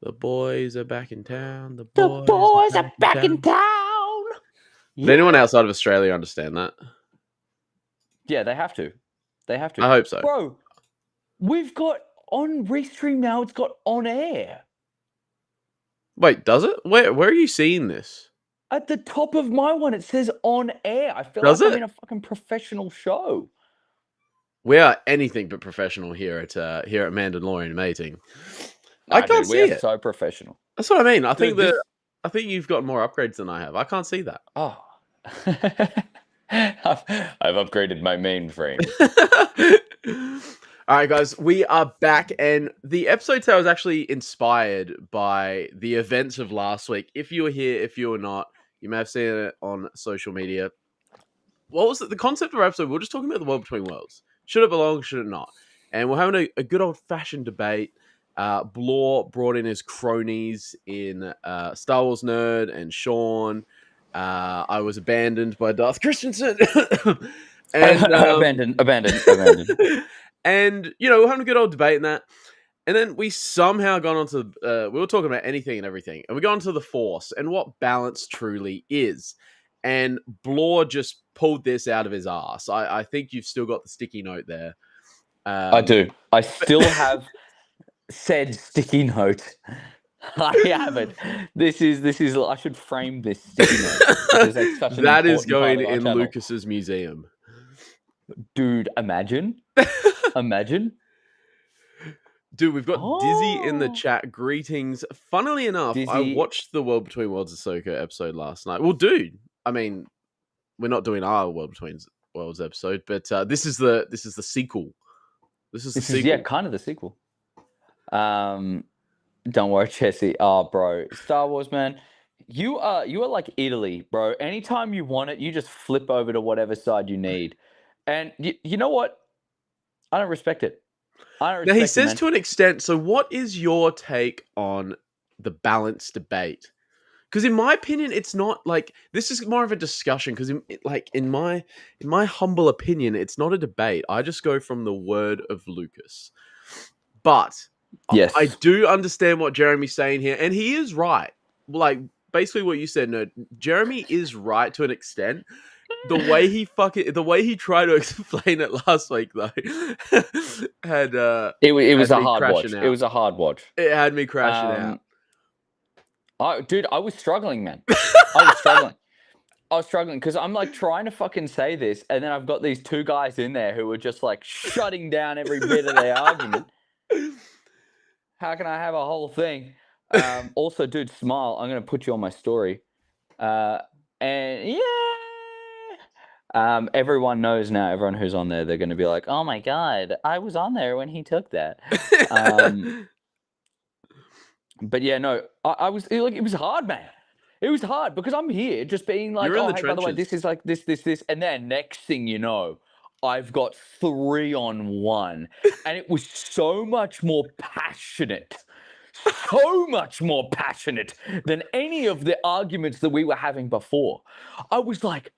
The boys are back in town. The The boys, boys are back in town. Does anyone outside of Australia understand that? Yeah, they have to. They have to. I hope so. Bro, we've got on Restream now. It's got on air. Wait, does it? Where are you seeing this? At the top of my one, it says on air. I feel Does like I'm it? in a fucking professional show. We are anything but professional here at Mando Mate-Ing. Nah, I can't dude, we see are it. so professional. That's what I mean. I think Dude, I think you've got more upgrades than I have. I can't see that. Oh. I've upgraded my mainframe. All right, guys, we are back, and the episode today was actually inspired by the events of last week. If you were here, if you were not, you may have seen it on social media. What was it? The concept of our episode? We were just talking about the world between worlds. Should it belong? Should it not? And we're having a good old-fashioned debate. Blore brought in his cronies in Star Wars Nerd and Sean. I was abandoned by Darth Christensen. And abandoned. And we're having a good old debate in that. And then we somehow got onto we were talking about anything and everything, and we got onto the Force and what balance truly is. And Blore just pulled this out of his ass. I think you've still got the sticky note there. I do. I still have said sticky note. I haven't. This is. I should frame this sticky note because it's such an that is important going part of our in channel. Lucas's museum. Dude, imagine. Dude, we've got Dizzy in the chat. Greetings. Funnily enough, Dizzy. I watched the World Between Worlds Ahsoka episode last night. Well, dude, I mean, we're not doing our World Between Worlds episode, but this is the sequel. This is kind of the sequel. Don't worry, Jesse. Oh, bro, Star Wars, man. You are like Italy, bro. Anytime you want it, you just flip over to whatever side you need. And you know what? I don't respect it. Now, he says to an extent, so what is your take on the balance debate? Because in my opinion, it's not like, this is more of a discussion, because in my humble opinion, it's not a debate. I just go from the word of Lucas. But yes, I do understand what Jeremy's saying here, and he is right. Like, basically what you said, Nerd. Jeremy is right to an extent. The way he tried to explain it last week, though, had it was a hard watch. It was a hard watch. It had me crashing out. Dude, I was struggling, man. I was struggling because I'm like trying to fucking say this, and then I've got these two guys in there who are just like shutting down every bit of their argument. How can I have a whole thing? Also, dude, smile. I'm gonna put you on my story. And yeah. Everyone knows now. Everyone who's on there, they're going to be like, "Oh my god, I was on there when he took that." But yeah, no, I was like, it was hard, man. It was hard because I'm here just being like, "Oh, hey, by the way, this is like this," and then next thing you know, I've got 3-on-1, and it was so much more passionate. So much more passionate than any of the arguments that we were having before. I was like,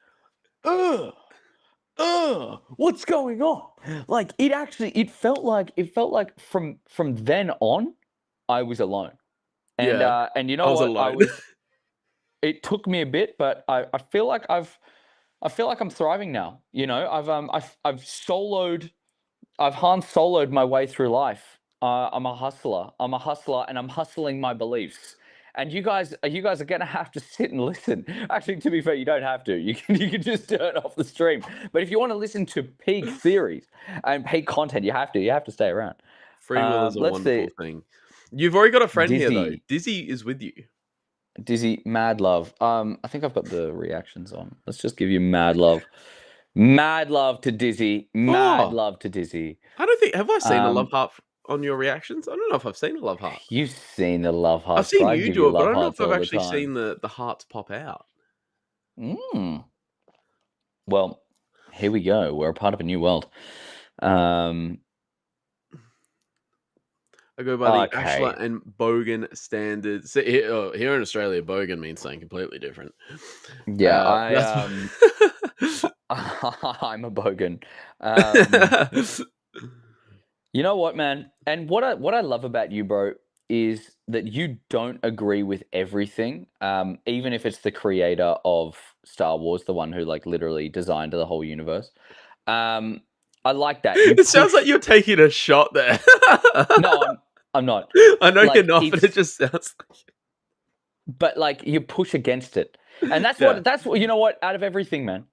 what's going on? Like it felt like from then on, I was alone. And and you know what? Alone. It took me a bit, but I feel like I'm thriving now. I've Han Soloed my way through life. I'm a hustler, and I'm hustling my beliefs. And you guys are gonna have to sit and listen. Actually, to be fair, you don't have to. You can just turn off the stream. But if you want to listen to peak theories and peak content, you have to stay around. Free will is a wonderful thing. You've already got a friend here, though. Dizzy is with you. Dizzy, mad love. I think I've got the reactions on. Let's just give you mad love. Mad love to Dizzy. Mad love to Dizzy. I don't think... Have I seen a love heart on your reactions? I don't know if I've seen a love heart. You've seen the love heart. I've seen you do it, but I don't know if I've actually seen the hearts pop out. Well, here we go. We're a part of a new world. I go by the Ashla and Bogan standards. So here in Australia, Bogan means something completely different. Yeah, I'm a Bogan. You know what, man? And what I love about you, bro, is that you don't agree with everything, even if it's the creator of Star Wars, the one who like literally designed the whole universe. I like that. It sounds like you're taking a shot there. No, I'm not. I know like, you're not, but it just sounds like... But like you push against it. And that's Yeah. that's what, you know what, out of everything, man.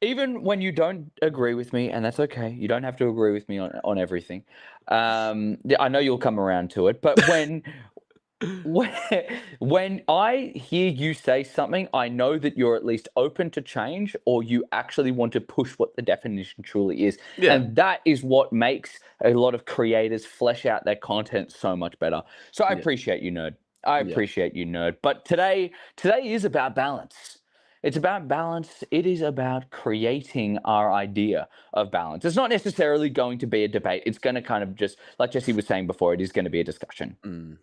Even when you don't agree with me, and that's okay. You don't have to agree with me on everything. I know you'll come around to it, but when I hear you say something, I know that you're at least open to change, or you actually want to push what the definition truly is. Yeah. And that is what makes a lot of creators flesh out their content so much better. So I appreciate you, nerd. I appreciate you, nerd. But today is about balance. It's about balance. It is about creating our idea of balance. It's not necessarily going to be a debate. It's going to kind of just, like Jesse was saying before, it is going to be a discussion.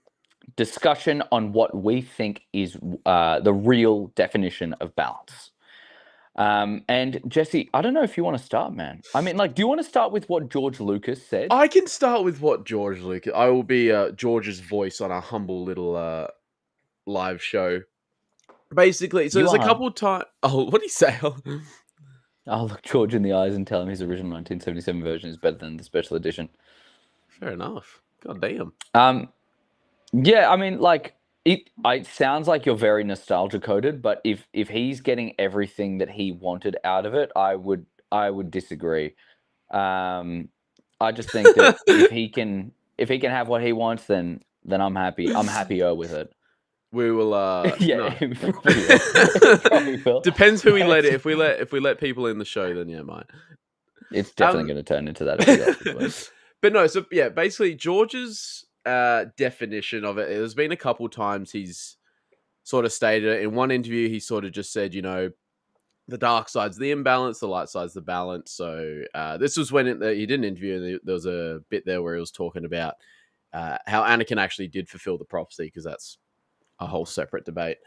Discussion on what we think is the real definition of balance. And Jesse, I don't know if you want to start, man. I mean, like, do you want to start with what George Lucas said? I can start with what George Lucas... I will be George's voice on a humble little live show. Basically, so there's a couple times... Oh, what did he say? I'll look George in the eyes and tell him his original 1977 version is better than the special edition. Fair enough. God damn. Yeah, I mean, like, it sounds like you're very nostalgia coded, but if he's getting everything that he wanted out of it, I would disagree. I just think that if he can have what he wants, then I'm happy. I'm happier with it. We will. Yeah, no. probably will. Depends who we let it. If we let people in the show, then yeah, mine. It's definitely going to turn into that. But no, so yeah, basically George's definition of it. There's been a couple times he's sort of stated it. In one interview, he sort of just said, you know, the dark side's the imbalance, the light side's the balance. So this was when he did an interview, and there was a bit there where he was talking about how Anakin actually did fulfill the prophecy, because that's a whole separate debate.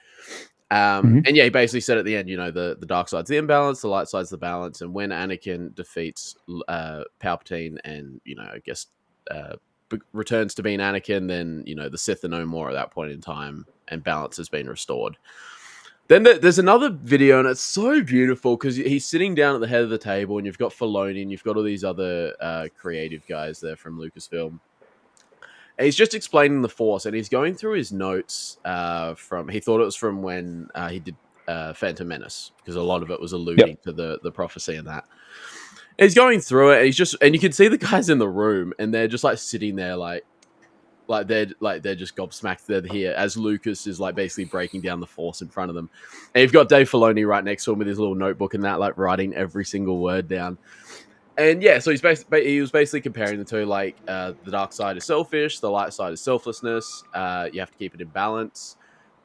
And yeah, he basically said at the end, you know, the dark side's the imbalance, the light side's the balance. And when Anakin defeats Palpatine and, you know, I guess returns to being Anakin, then, you know, the Sith are no more at that point in time, and balance has been restored. Then there's another video, and it's so beautiful because he's sitting down at the head of the table, and you've got Filoni, and you've got all these other creative guys there from Lucasfilm. And he's just explaining the Force, and he's going through his notes he thought it was from when he did Phantom Menace, because a lot of it was alluding to the prophecy and that. And he's going through it, and you can see the guys in the room, and they're just like sitting there like they're just gobsmacked. They're here as Lucas is like basically breaking down the Force in front of them. And you've got Dave Filoni right next to him with his little notebook and that, like writing every single word down. And yeah, so he was basically comparing the two, like the dark side is selfish, the light side is selflessness. You have to keep it in balance.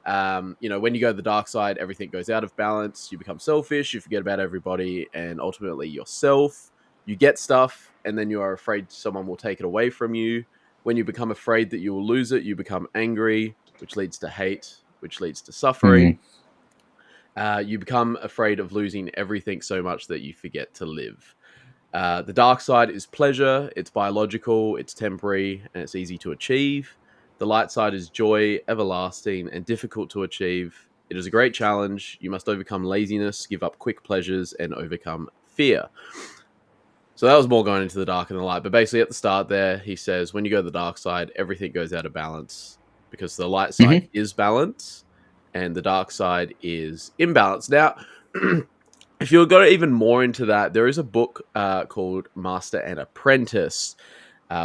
You know, when you go to the dark side, everything goes out of balance. You become selfish, you forget about everybody, and ultimately yourself. You get stuff, and then you are afraid someone will take it away from you. When you become afraid that you will lose it, you become angry, which leads to hate, which leads to suffering. You become afraid of losing everything so much that you forget to live. The dark side is pleasure, it's biological, it's temporary, and it's easy to achieve. The light side is joy, everlasting, and difficult to achieve. It is a great challenge. You must overcome laziness, give up quick pleasures, and overcome fear. So that was more going into the dark and the light. But basically at the start there, he says, when you go to the dark side, everything goes out of balance, because the light side is balance and the dark side is imbalance. Now, if you go even more into that, there is a book called Master and Apprentice,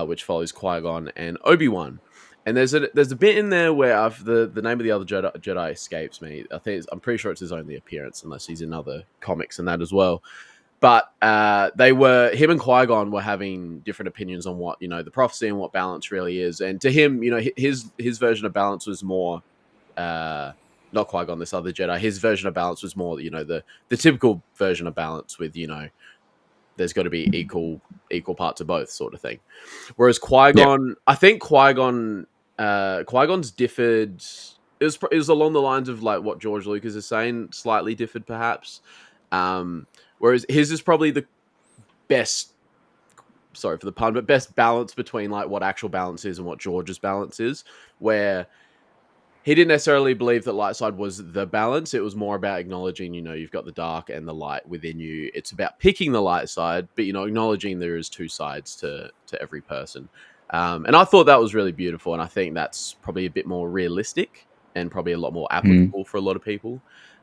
which follows Qui-Gon and Obi-Wan. And there's a bit in there where the name of the other Jedi escapes me. I'm pretty sure it's his only appearance, unless he's in other comics and that as well. But him and Qui-Gon were having different opinions on what, you know, the prophecy and what balance really is. And to him, you know, his version of balance was more, not Qui-Gon, this other Jedi, his version of balance was more, you know, the typical version of balance with, you know, there's got to be equal parts of both sort of thing. Whereas Qui-Gon, I think Qui-Gon's differed. It was along the lines of like what George Lucas is saying, slightly differed perhaps. Whereas his is probably the best sorry for the pun, but best balance between like what actual balance is and what George's balance is, where he didn't necessarily believe that light side was the balance. It was more about acknowledging, you've got the dark and the light within you. It's about picking the light side, but, acknowledging there is two sides to every person. And I thought that was really beautiful. And I think that's probably a bit more realistic and probably a lot more applicable for a lot of people.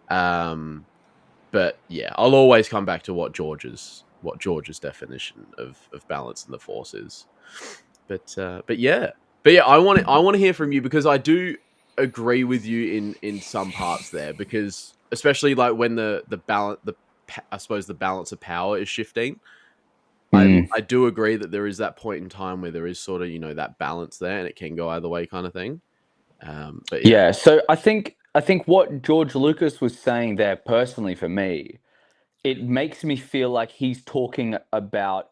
But yeah, I'll always come back to what George's definition of balance in the Force is. But yeah, I want to hear from you, because I do agree with you in some parts there, because especially like when the balance, I suppose the balance of power is shifting. I do agree that there is that point in time where there is sort of that balance there, and it can go either way, kind of thing. But yeah, so I think what George Lucas was saying there, personally for me, it makes me feel like he's talking about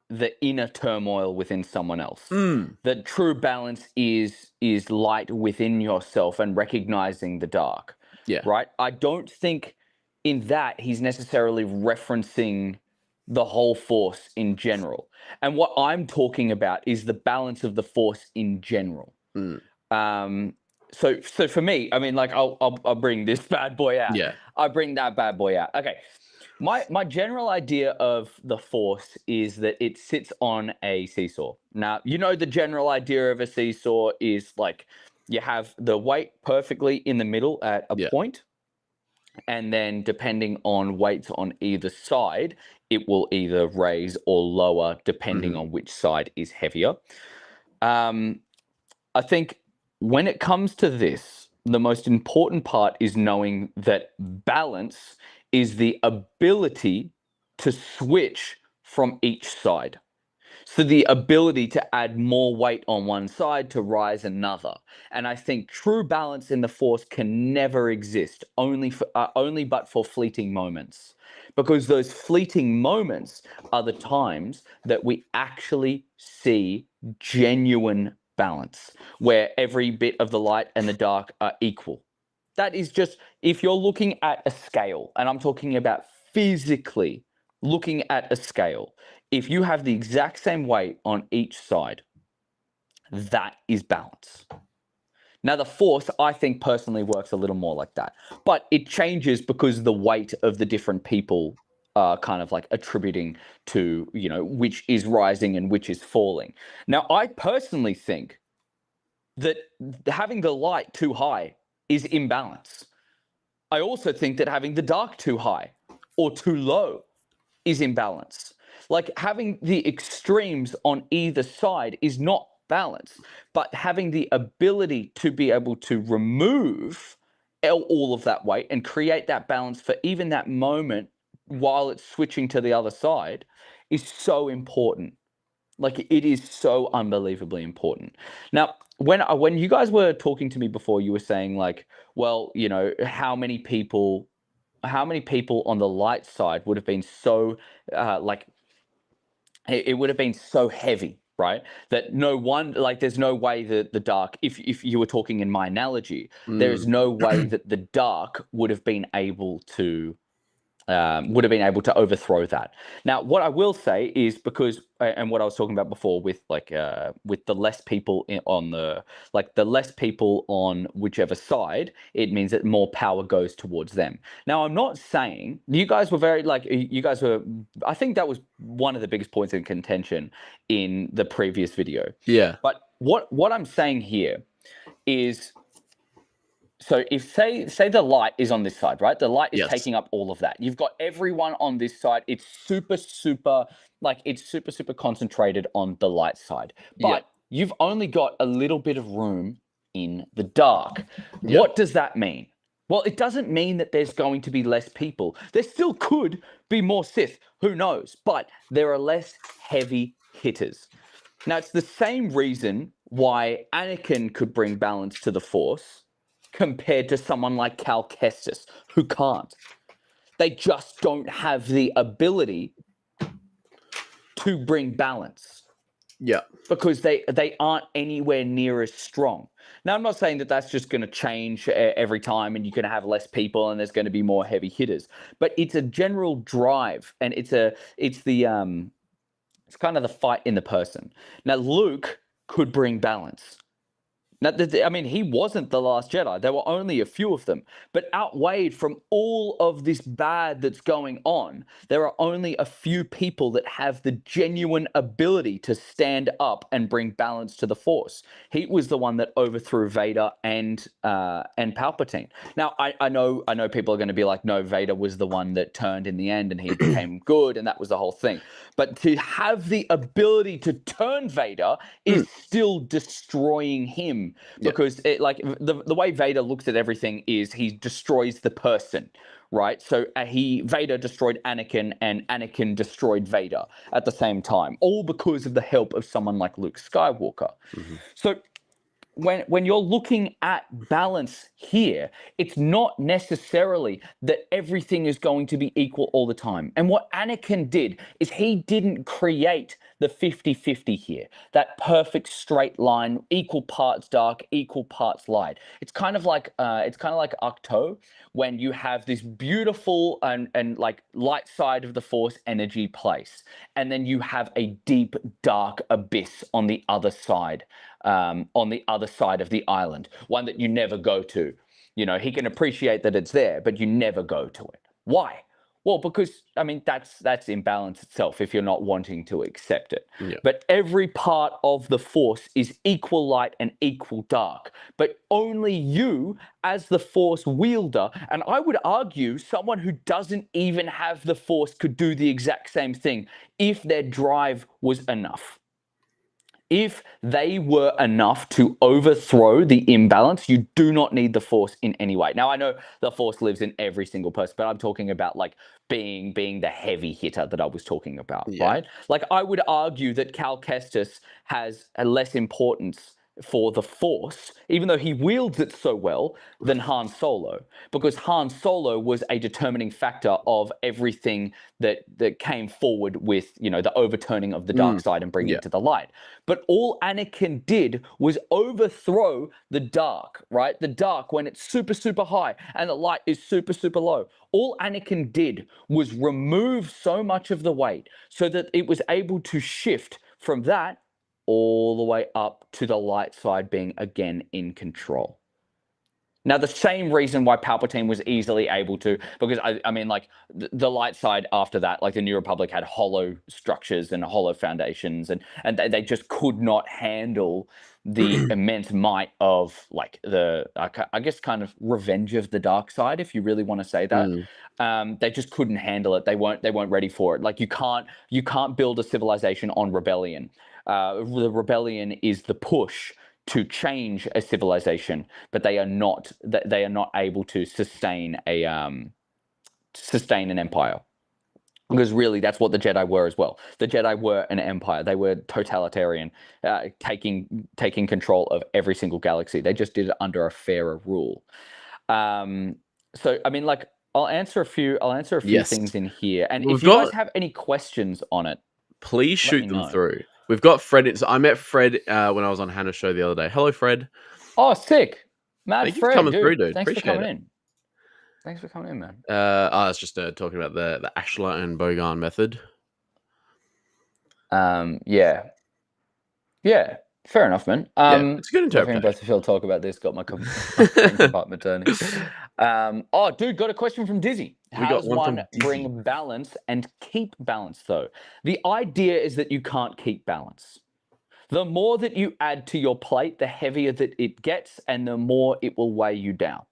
the inner turmoil within someone else. That true balance is light within yourself and recognizing the dark. Yeah. Right? I don't think in that he's necessarily referencing the whole Force in general. And what I'm talking about is the balance of the Force in general. So for me, I mean, like, I'll bring this bad boy out. Yeah. I'll bring that bad boy out. Okay. My general idea of the Force is that it sits on a seesaw. Now, the general idea of a seesaw is like you have the weight perfectly in the middle at a point, and then depending on weights on either side, it will either raise or lower depending on which side is heavier. I think when it comes to this, the most important part is knowing that balance is the ability to switch from each side. So the ability to add more weight on one side to rise another. And I think true balance in the Force can never exist, only but for fleeting moments. Because those fleeting moments are the times that we actually see genuine balance, where every bit of the light and the dark are equal. That is just, if you're looking at a scale, and I'm talking about physically looking at a scale, if you have the exact same weight on each side, that is balance. Now, the Force, I think, personally works a little more like that. But it changes because the weight of the different people are kind of like attributing to, which is rising and which is falling. Now, I personally think that having the light too high is imbalance. I also think that having the dark too high or too low is imbalance. Like, having the extremes on either side is not balance, but having the ability to be able to remove all of that weight and create that balance for even that moment while it's switching to the other side is so important. Like, it is so unbelievably important. Now, when you guys were talking to me before, you were saying like, well, how many people on the light side would have been so it would have been so heavy, right? That no one, like, there's no way that the dark, if you were talking in my analogy, there is no way that the dark would have been able to overthrow that. Now, what I will say is, because, and what I was talking about before with the less people the less people on whichever side, it means that more power goes towards them. Now, I'm not saying, you guys were I think that was one of the biggest points in contention in the previous video. Yeah. But what I'm saying here is, so if say the light is on this side, right? The light is taking up all of that. You've got everyone on this side. It's super concentrated on the light side. But you've only got a little bit of room in the dark. What does that mean? Well, it doesn't mean that there's going to be less people. There still could be more Sith. Who knows? But there are less heavy hitters. Now, it's the same reason why Anakin could bring balance to the Force compared to someone like Cal Kestis, who can't. They just don't have the ability to bring balance. Yeah. Because they aren't anywhere near as strong. Now, I'm not saying that that's just going to change every time and you're going to have less people and there's going to be more heavy hitters. But it's a general drive, and it's the It's kind of the fight in the person. Now, Luke could bring balance. Now, I mean, he wasn't the last Jedi. There were only a few of them. But outweighed from all of this bad that's going on, there are only a few people that have the genuine ability to stand up and bring balance to the Force. He was the one that overthrew Vader and Palpatine. Now, I know people are going to be like, no, Vader was the one that turned in the end and he became good, and that was the whole thing. But to have the ability to turn Vader is still destroying him. Because it, like the way Vader looks at everything is he destroys the person, right? So Vader destroyed Anakin and Anakin destroyed Vader at the same time, all because of the help of someone like Luke Skywalker. So when you're looking at balance here, it's not necessarily that everything is going to be equal all the time. And what Anakin did is he didn't create the 50-50 here, that perfect straight line, equal parts dark, equal parts light. It's kind of like Octo, when you have this beautiful and like light side of the Force energy place, and then you have a deep dark abyss on the other side. On the other side of the island, one that you never go to. You know, he can appreciate that it's there, but you never go to it. Why? Well, because, I mean, that's imbalance itself if you're not wanting to accept it. Yeah. But every part of the Force is equal light and equal dark. But only you, as the Force wielder, and I would argue someone who doesn't even have the Force could do the exact same thing if their drive was enough. If they were enough to overthrow the imbalance, you do not need the Force in any way. Now, I know the Force lives in every single person, but I'm talking about like being the heavy hitter that I was talking about, right? Like, I would argue that Cal Kestis has a less importance for the Force, even though he wields it so well, than Han Solo, because Han Solo was a determining factor of everything that came forward with, you know, the overturning of the dark side and bringing it to the light. But all Anakin did was overthrow the dark, right? The dark when it's super, super high and the light is super, super low. All Anakin did was remove so much of the weight so that it was able to shift from that all the way up to the light side being again in control. Now, the same reason why Palpatine was easily able to, because I mean, like the light side after that, like the New Republic had hollow structures and hollow foundations, and they just could not handle the immense might of like I guess kind of revenge of the dark side, if you really want to say that. They just couldn't handle it. They weren't ready for it. Like you can't build a civilization on rebellion. The rebellion is the push to change a civilization, but they are not able to sustain an empire. Because really, that's what the Jedi were as well. The Jedi were an empire. They were totalitarian, taking control of every single galaxy. They just did it under a fairer rule. So I mean, like, I'll answer a few things in here, and if you guys have any questions on it, please shoot them through. We've got Fred. I met Fred when I was on Hannah's show the other day. Hello, Fred. Oh, sick. Mad Fred, coming through, dude. Thanks Appreciate for coming in. Thanks for coming in, man. I was just talking about the Ashlar and Bogan method. Yeah. Fair enough, man. It's a good interpretation. Both of you talk about this. Got my compartment turning. Oh, dude, got a question from Dizzy. How does one bring balance and keep balance, though? The idea is that you can't keep balance. The more that you add to your plate, the heavier that it gets, and the more it will weigh you down.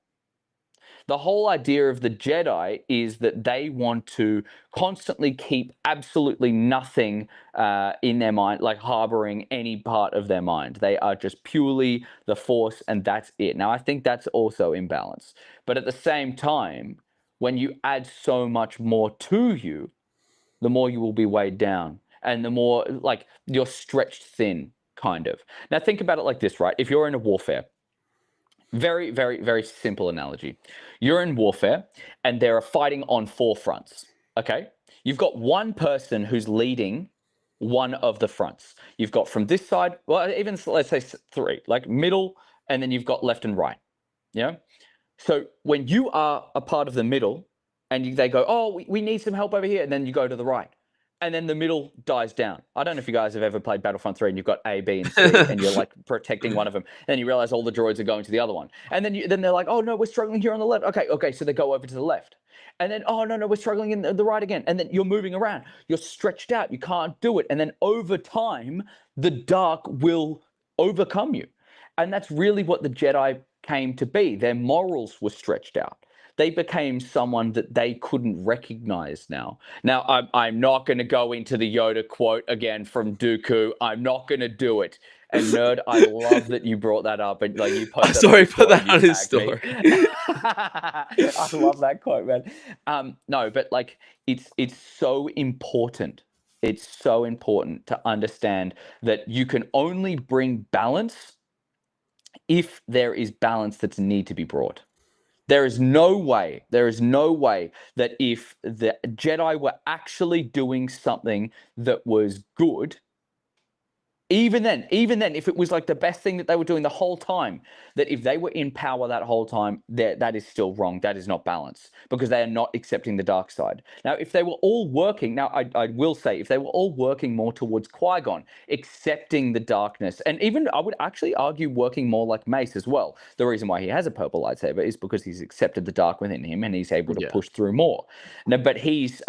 The whole idea of the Jedi is that they want to constantly keep absolutely nothing in their mind, like harboring any part of their mind. They are just purely the Force, and that's it. Now, I think that's also imbalance. But at the same time, when you add so much more to you, the more you will be weighed down, and the more like you're stretched thin, kind of. Now, think about it like this, right? If you're in a warfare, very, very, very simple analogy. You're in warfare and they're fighting on 4 fronts, okay? You've got one person who's leading one of the fronts. You've got from this side, well, even let's say 3, like middle, and then you've got left and right, yeah? So when you are a part of the middle and they go, oh, we need some help over here, and then you go to the right. and then the middle dies down. I don't know if you guys have ever played Battlefront 3 and you've got A, B, and C, and you're like protecting one of them, and then you realize all the droids are going to the other one, and then they're like, oh no, we're struggling here on the left. Okay, so they go over to the left, and then oh no, we're struggling in the right again, and then you're moving around, you're stretched out, you can't do it, and then over time, the dark will overcome you, and that's really what the Jedi came to be. Their morals were stretched out. They became someone that they couldn't recognize now. Now, I'm not going to go into the Yoda quote again from Dooku. I'm not going to do it. And Nerd, I love that you brought that up and like you posted. Sorry, put that on his story. I love that quote, man. No, but like it's so important. It's so important to understand that you can only bring balance if there is balance that's need to be brought. There is no way that if the Jedi were actually doing something that was good, even then, if it was like the best thing that they were doing the whole time, that if they were in power that whole time, that is still wrong. That is not balance because they are not accepting the dark side. Now, if they were all working, now I will say, if they were all working more towards Qui-Gon, accepting the darkness, and even I would actually argue working more like Mace as well. The reason why he has a purple lightsaber is because he's accepted the dark within him and he's able to push through more. No, but he's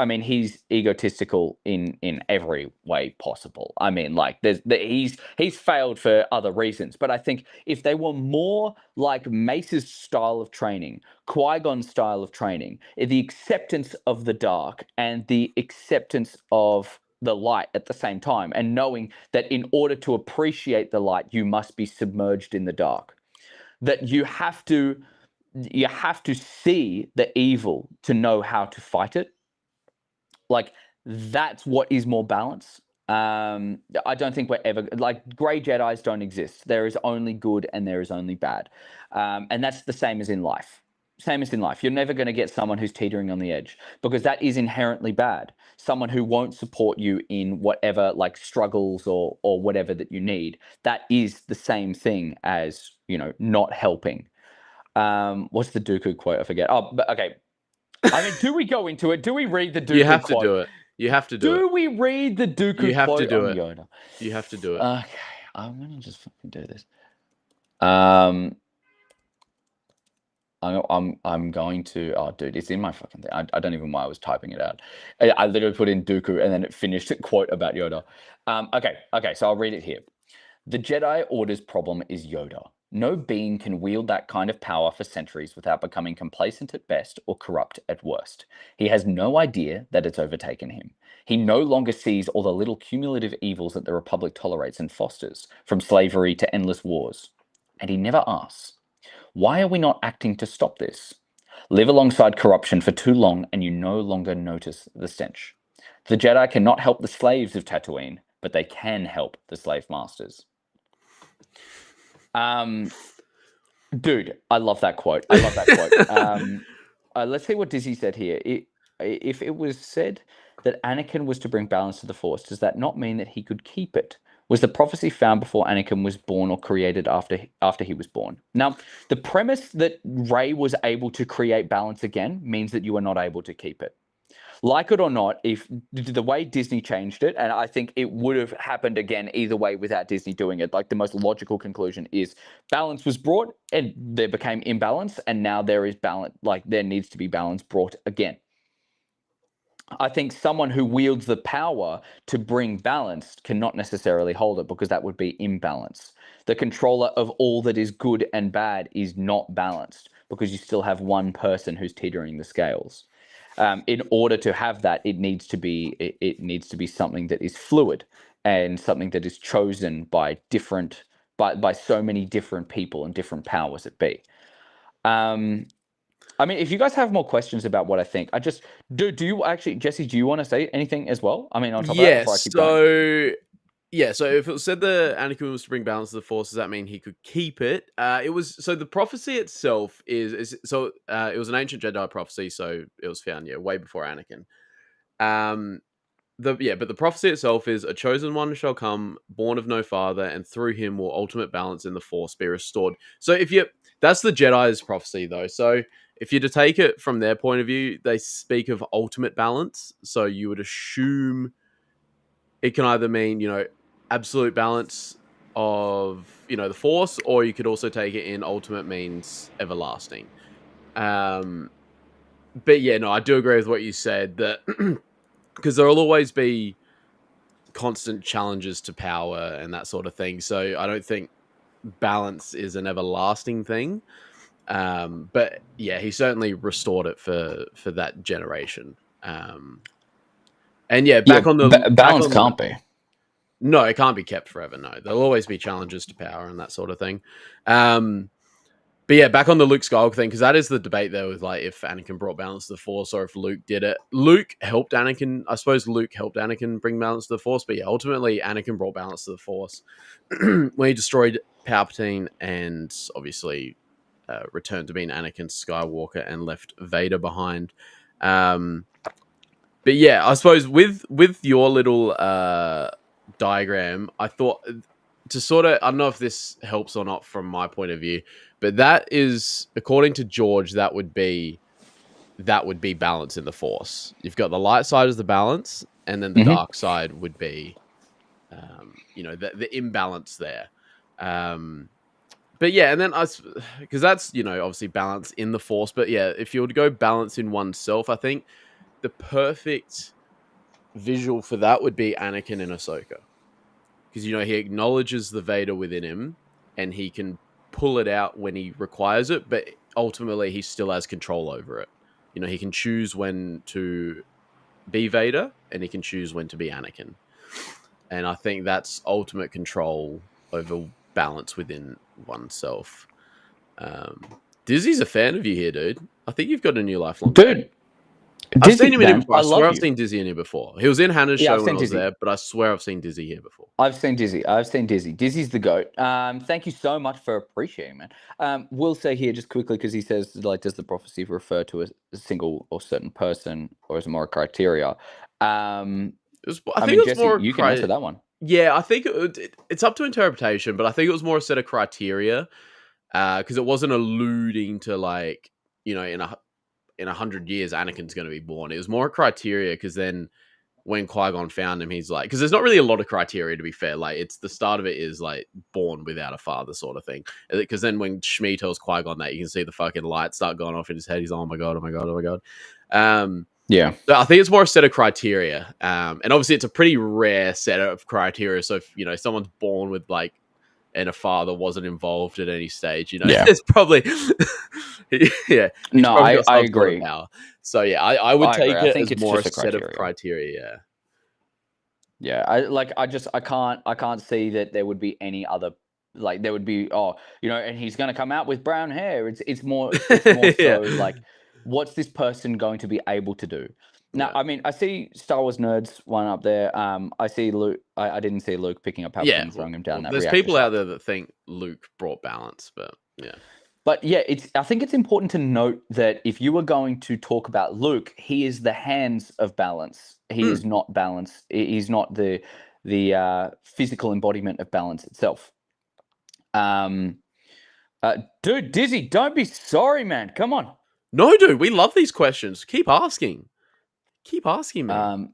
egotistical in every way possible. I mean, like he's failed for other reasons, but I think if they were more like Mace's style of training, Qui-Gon's style of training, the acceptance of the dark and the acceptance of the light at the same time, and knowing that in order to appreciate the light, you must be submerged in the dark, that you have to see the evil to know how to fight it. Like that's what is more balance. I don't think we're ever like gray Jedis don't exist. There is only good and there is only bad. And that's the same as in life. You're never going to get someone who's teetering on the edge because that is inherently bad. Someone who won't support you in whatever like struggles or whatever that you need. That is the same thing as, not helping. What's the Dooku quote? I forget. Oh, but okay. I mean, do we go into it? Do we read the Dooku quote? You have to do it. You have to do it. Do we read the Dooku quote on Yoda? You have to do it. Okay, I'm gonna just fucking do this. I'm going to. Oh, dude, it's in my fucking thing. I don't even know why I was typing it out. I literally put in Dooku and then it finished a quote about Yoda. Okay. So I'll read it here. The Jedi Order's problem is Yoda. No being can wield that kind of power for centuries without becoming complacent at best or corrupt at worst. He has no idea that it's overtaken him. He no longer sees all the little cumulative evils that the Republic tolerates and fosters, from slavery to endless wars. And he never asks, why are we not acting to stop this? Live alongside corruption for too long and you no longer notice the stench. The Jedi cannot help the slaves of Tatooine, but they can help the slave masters. Dude, I love that quote. Let's see what Dizzy said here. If it was said that Anakin was to bring balance to the Force, does that not mean that he could keep it? Was the prophecy found before Anakin was born or created after he was born? Now, the premise that Rey was able to create balance again means that you are not able to keep it. Like it or not, if the way Disney changed it, and I think it would have happened again either way without Disney doing it, like the most logical conclusion is balance was brought and there became imbalance, and now there is balance, like there needs to be balance brought again. I think someone who wields the power to bring balance cannot necessarily hold it because that would be imbalance. The controller of all that is good and bad is not balanced because you still have one person who's teetering the scales. In order to have that, it needs to be something that is fluid and something that is chosen by so many different people and different powers that be. I mean, if you guys have more questions about what I think, do you actually, Jesse, do you want to say anything as well? I mean, on top of that, before I keep going. Yeah, so if it said that Anakin was to bring balance to the Force, does that mean he could keep it? The prophecy itself it was an ancient Jedi prophecy, so it was found way before Anakin. But the prophecy itself is a chosen one shall come, born of no father, and through him will ultimate balance in the Force be restored. So that's the Jedi's prophecy though. So if you're to take it from their point of view, they speak of ultimate balance. So you would assume it can either mean, absolute balance of, the Force, or you could also take it in ultimate means everlasting. But yeah, no, I do agree with what you said, that because there'll always be constant challenges to power and that sort of thing. So I don't think balance is an everlasting thing. But yeah, he certainly restored it for that generation. And yeah, balance can't be. No, it can't be kept forever. No, there'll always be challenges to power and that sort of thing. But yeah, back on the Luke Skywalker thing, because that is the debate there with like if Anakin brought balance to the Force or if Luke did it. Luke helped Anakin. I suppose Luke helped Anakin bring balance to the Force, but yeah, ultimately Anakin brought balance to the Force when he destroyed Palpatine and obviously returned to being Anakin Skywalker and left Vader behind. But yeah, I suppose with your little diagram, I thought to sort of, I don't know if this helps or not from my point of view, but that is, according to George, that would be balance in the Force. You've got the light side as the balance, and then the dark side would be, the imbalance there. But yeah, and then because that's, obviously balance in the Force, but yeah, if you were to go balance in oneself, I think the perfect visual for that would be Anakin and Ahsoka. Because, he acknowledges the Vader within him and he can pull it out when he requires it, but ultimately he still has control over it. He can choose when to be Vader and he can choose when to be Anakin. And I think that's ultimate control over balance within oneself. Dizzy's a fan of you here, dude. I think you've got a new lifelong dude. I've seen him in here. I swear I've seen Dizzy in here before. He was in Hannah's show when I was there, but I swear I've seen Dizzy here before. I've seen Dizzy. Dizzy's the GOAT. Thank you so much for appreciating, man. We'll say here just quickly, because he says, like, does the prophecy refer to a single or certain person, or is it more a criteria? I think it was more. You can answer that one. Yeah, I think it's up to interpretation, but I think it was more a set of criteria, because it wasn't alluding to, like, in 100 years, Anakin's going to be born. It was more a criteria, because then when Qui-Gon found him, he's like, because there's not really a lot of criteria, to be fair. Like, it's the start of it is like born without a father sort of thing. Because then when Shmi tells Qui-Gon that, you can see the fucking lights start going off in his head. He's like, oh my God, oh my God, oh my God. Yeah. So I think it's more a set of criteria. And obviously it's a pretty rare set of criteria. So if, someone's born with like, and a father wasn't involved at any stage, it's probably, yeah. No, I agree. So yeah, I would take it as more a set of criteria. Yeah. I can't see that there would be any other, like, there would be, and he's going to come out with brown hair. It's more so like, what's this person going to be able to do? Now, I mean, I see Star Wars Nerds one up there. I see Luke. I didn't see Luke picking up Palpatine and throwing him down that. There's people out there that think Luke brought balance, but yeah. But yeah, I think it's important to note that if you were going to talk about Luke, he is the hands of balance. He is not balance. He's not the physical embodiment of balance itself. Dude, Dizzy, don't be sorry, man. Come on. No, dude, we love these questions. Keep asking. Keep asking, man.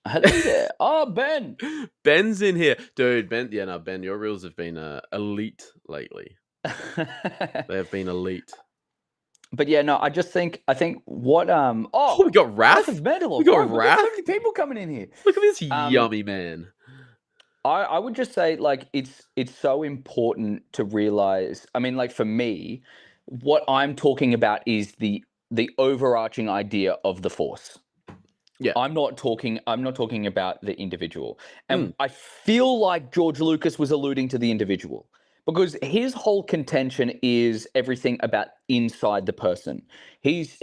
Hello there. Oh, Ben. Ben's in here. Dude, Ben. Yeah, no, Ben, your reels have been elite lately. They have been elite. But yeah, no, I think what we got Raph. We got Raph. We got so many people coming in here. Look at this yummy man. I would just say, like, it's so important to realize. I mean, like, for me, what I'm talking about is the overarching idea of the Force. Yeah. I'm not talking about the individual. And I feel like George Lucas was alluding to the individual, because his whole contention is everything about inside the person. He's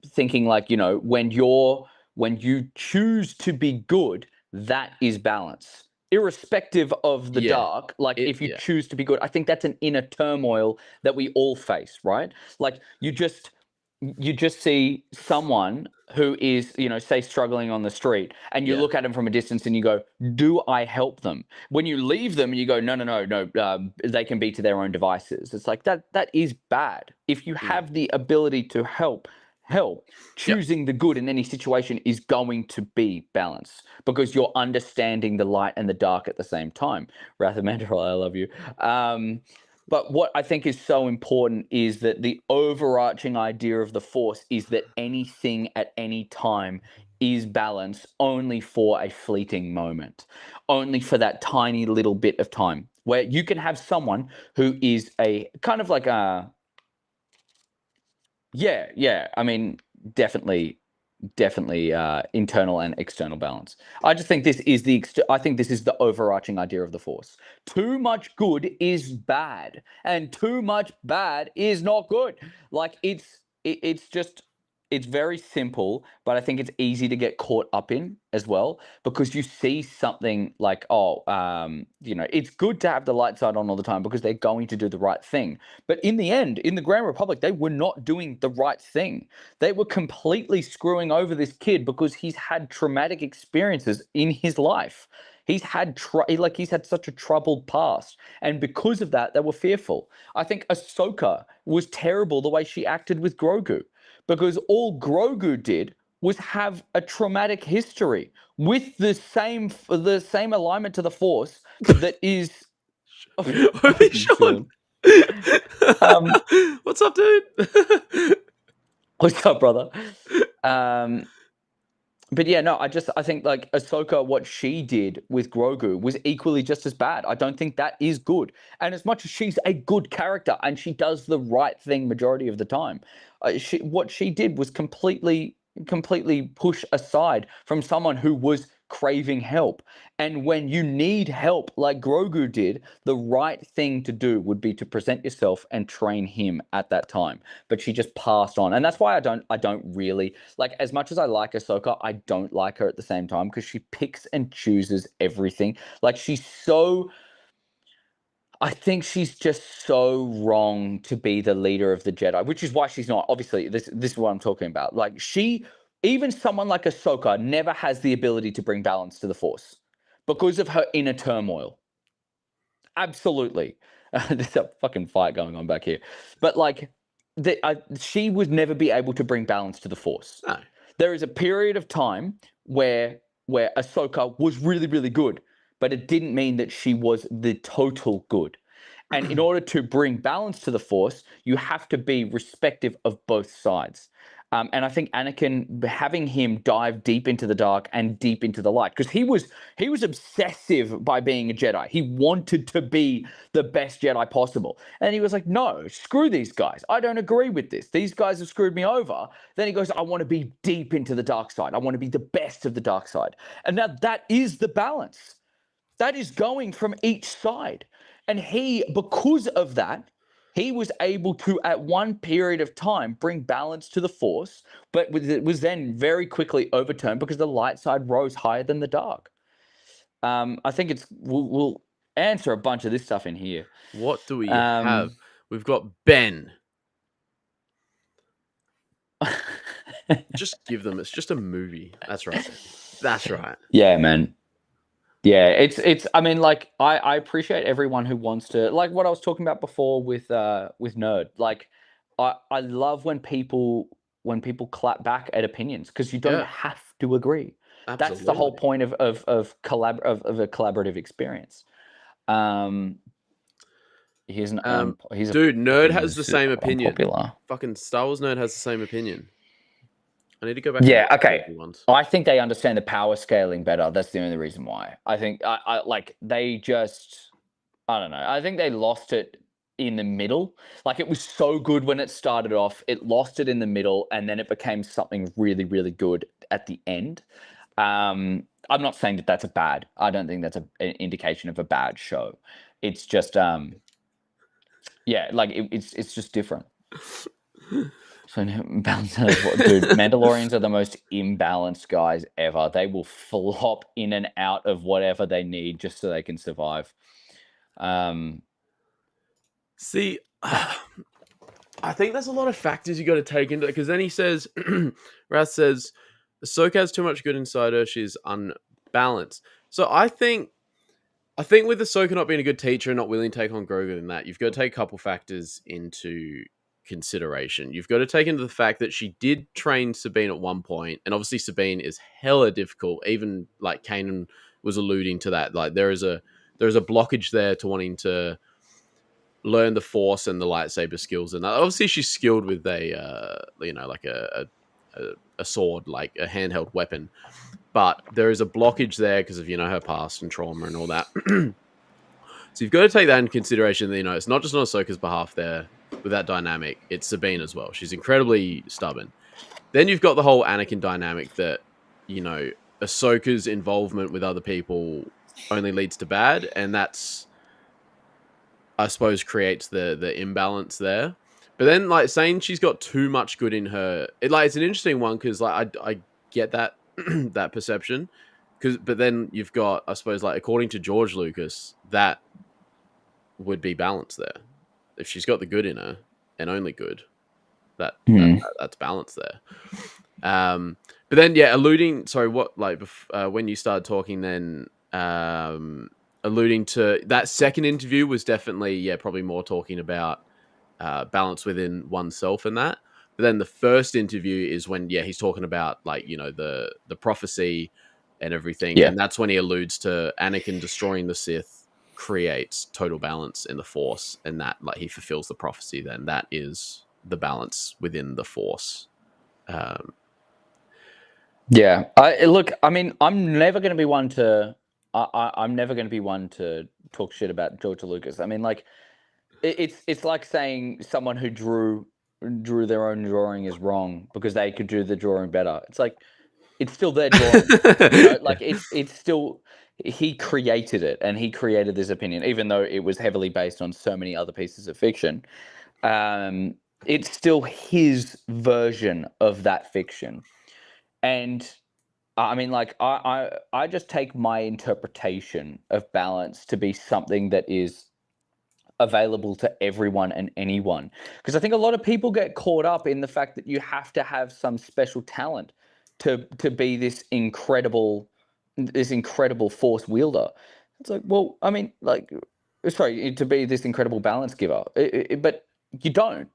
thinking, like, when you choose to be good, that is balance. Irrespective of the dark, like, if you choose to be good, I think that's an inner turmoil that we all face, right? Like, you just see someone who is, say, struggling on the street, and you look at them from a distance and you go, do I help them? When you leave them, you go, no, they can be to their own devices. It's like that is bad. If you have the ability to help, help, choosing the good in any situation is going to be balanced because you're understanding the light and the dark at the same time. Rather, Mandela, I love you. But what I think is so important is that the overarching idea of the Force is that anything at any time is balanced only for a fleeting moment, only for that tiny little bit of time where you can have someone who is a kind of like a, yeah. I mean, definitely internal and external balance. I just think this is the overarching idea of the Force. Too much good is bad, and too much bad is not good. Like it's just it's very simple, but I think it's easy to get caught up in as well because you see something like, it's good to have the light side on all the time because they're going to do the right thing. But in the end, in the Grand Republic, they were not doing the right thing. They were completely screwing over this kid because he's had traumatic experiences in his life. He's had such a troubled past, and because of that, they were fearful. I think Ahsoka was terrible the way she acted with Grogu, because all Grogu did was have a traumatic history with the same alignment to the Force that is. Holy Sean. What's up, dude? What's up, brother? But yeah, no, I think like Ahsoka, what she did with Grogu was equally just as bad. I don't think that is good. And as much as she's a good character and she does the right thing majority of the time, what she did was completely push aside from someone who was craving help. And when you need help, like Grogu did, the right thing to do would be to present yourself and train him at that time. But she just passed on, and that's why I don't really like, as much as I like Ahsoka, I don't like her at the same time because she picks and chooses everything. Like I think she's just so wrong to be the leader of the Jedi, which is why she's not. Obviously, this is what I'm talking about. Like even someone like Ahsoka never has the ability to bring balance to the Force because of her inner turmoil. Absolutely. There's a fucking fight going on back here. But like, she would never be able to bring balance to the Force. No. There is a period of time where Ahsoka was really, really good, but it didn't mean that she was the total good. And in order to bring balance to the Force, you have to be respective of both sides. And I think Anakin, having him dive deep into the dark and deep into the light, because he was obsessive by being a Jedi. He wanted to be the best Jedi possible. And he was like, no, screw these guys. I don't agree with this. These guys have screwed me over. Then he goes, I want to be deep into the dark side. I want to be the best of the dark side. And now that is the balance. That is going from each side. And because of that, he was able to, at one period of time, bring balance to the Force, but it was then very quickly overturned because the light side rose higher than the dark. I think we'll answer a bunch of this stuff in here. What do we have? We've got Ben. Just give them. It's just a movie. That's right. That's right. Yeah, man. Yeah, it's. I mean, like, I appreciate everyone who wants to, like what I was talking about before with Nerd. Like, I love when people clap back at opinions because you don't have to agree. Absolutely. That's the whole point of a collaborative experience. He's dude. Nerd has the same opinion. Unpopular. Fucking Star Wars Nerd has the same opinion. I need to go back. Yeah, okay. I think they understand the power scaling better. That's the only reason why. I think they just, I don't know. I think they lost it in the middle. Like, it was so good when it started off. It lost it in the middle, and then it became something really, really good at the end. I'm not saying that that's a bad. I don't think that's an indication of a bad show. It's just, yeah, like it's just different. So, dude, Mandalorians are the most imbalanced guys ever. They will flop in and out of whatever they need just so they can survive. See, I think there's a lot of factors you got to take into it, because then he says, Raz says, Ahsoka has too much good inside her. She's unbalanced. So I think with Ahsoka not being a good teacher and not willing to take on Grogu and that, you've got to take a couple factors into consideration. You've got to take into the fact that she did train Sabine at one point, and obviously Sabine is hella difficult. Even like Kanan was alluding to that. Like there is a blockage there to wanting to learn the Force and the lightsaber skills, and obviously she's skilled with a like a sword, like a handheld weapon. But there is a blockage there because of her past and trauma and all that. So you've got to take that into consideration. That, it's not just on Ahsoka's behalf there with that dynamic. It's Sabine as well. She's incredibly stubborn. Then you've got the whole Anakin dynamic that Ahsoka's involvement with other people only leads to bad, and that's, I suppose, creates the imbalance there. But then, like, saying she's got too much good in her, it's an interesting one because, like, I get that that perception, but then you've got, I suppose, like, according to George Lucas, that would be balance there. If she's got the good in her and only good, that's balance there. But then, yeah, when you started talking, then alluding to that second interview was definitely, probably more talking about balance within oneself and that. But then the first interview is when, he's talking about like, the prophecy and everything. Yeah. And that's when he alludes to Anakin destroying the Sith creates total balance in the Force, and that, like, he fulfills the prophecy. Then that is the balance within the Force. Yeah. I mean, I'm never going to be one to. I'm never going to be one to talk shit about George Lucas. I mean, like, it's like saying someone who drew their own drawing is wrong because they could do the drawing better. It's like, it's still their drawing. Like, it's still, he created it, and he created this opinion, even though it was heavily based on so many other pieces of fiction. It's still his version of that fiction. And I mean, like, I just take my interpretation of balance to be something that is available to everyone and anyone, because I think a lot of people get caught up in the fact that you have to have some special talent to be this incredible Force wielder. It's like, well, I mean, like, sorry, to be this incredible balance giver, but you don't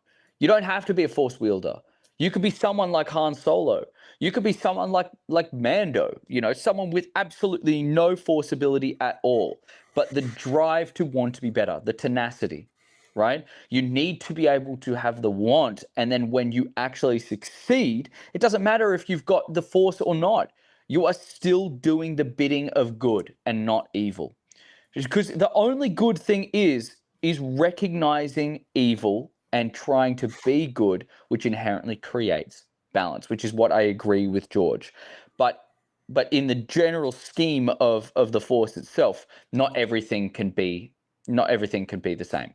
have to be a Force wielder. You could be someone like Han Solo. You could be someone like Mando, someone with absolutely no Force ability at all, but the drive to want to be better, the tenacity, right? You need to be able to have the want, and then when you actually succeed, it doesn't matter if you've got the Force or not. You are still doing the bidding of good and not evil. Because the only good thing is recognizing evil and trying to be good, which inherently creates balance, which is what I agree with George. But in the general scheme of the Force itself, not everything can be the same.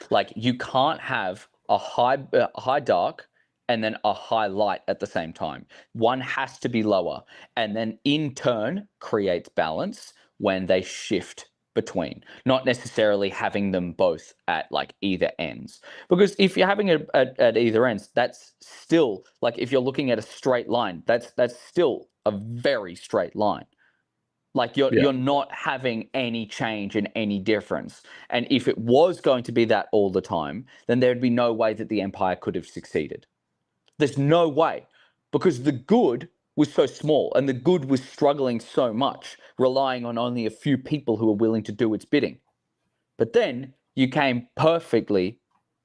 Like, you can't have a high dark and then a high light at the same time. One has to be lower, and then in turn creates balance when they shift between, not necessarily having them both at like either ends. Because if you're having it at either ends, that's still, like, if you're looking at a straight line, that's still a very straight line. Like, you're not having any change and any difference. And if it was going to be that all the time, then there'd be no way that the Empire could have succeeded. There's no way, because the good was so small and the good was struggling so much, relying on only a few people who were willing to do its bidding. But then you came perfectly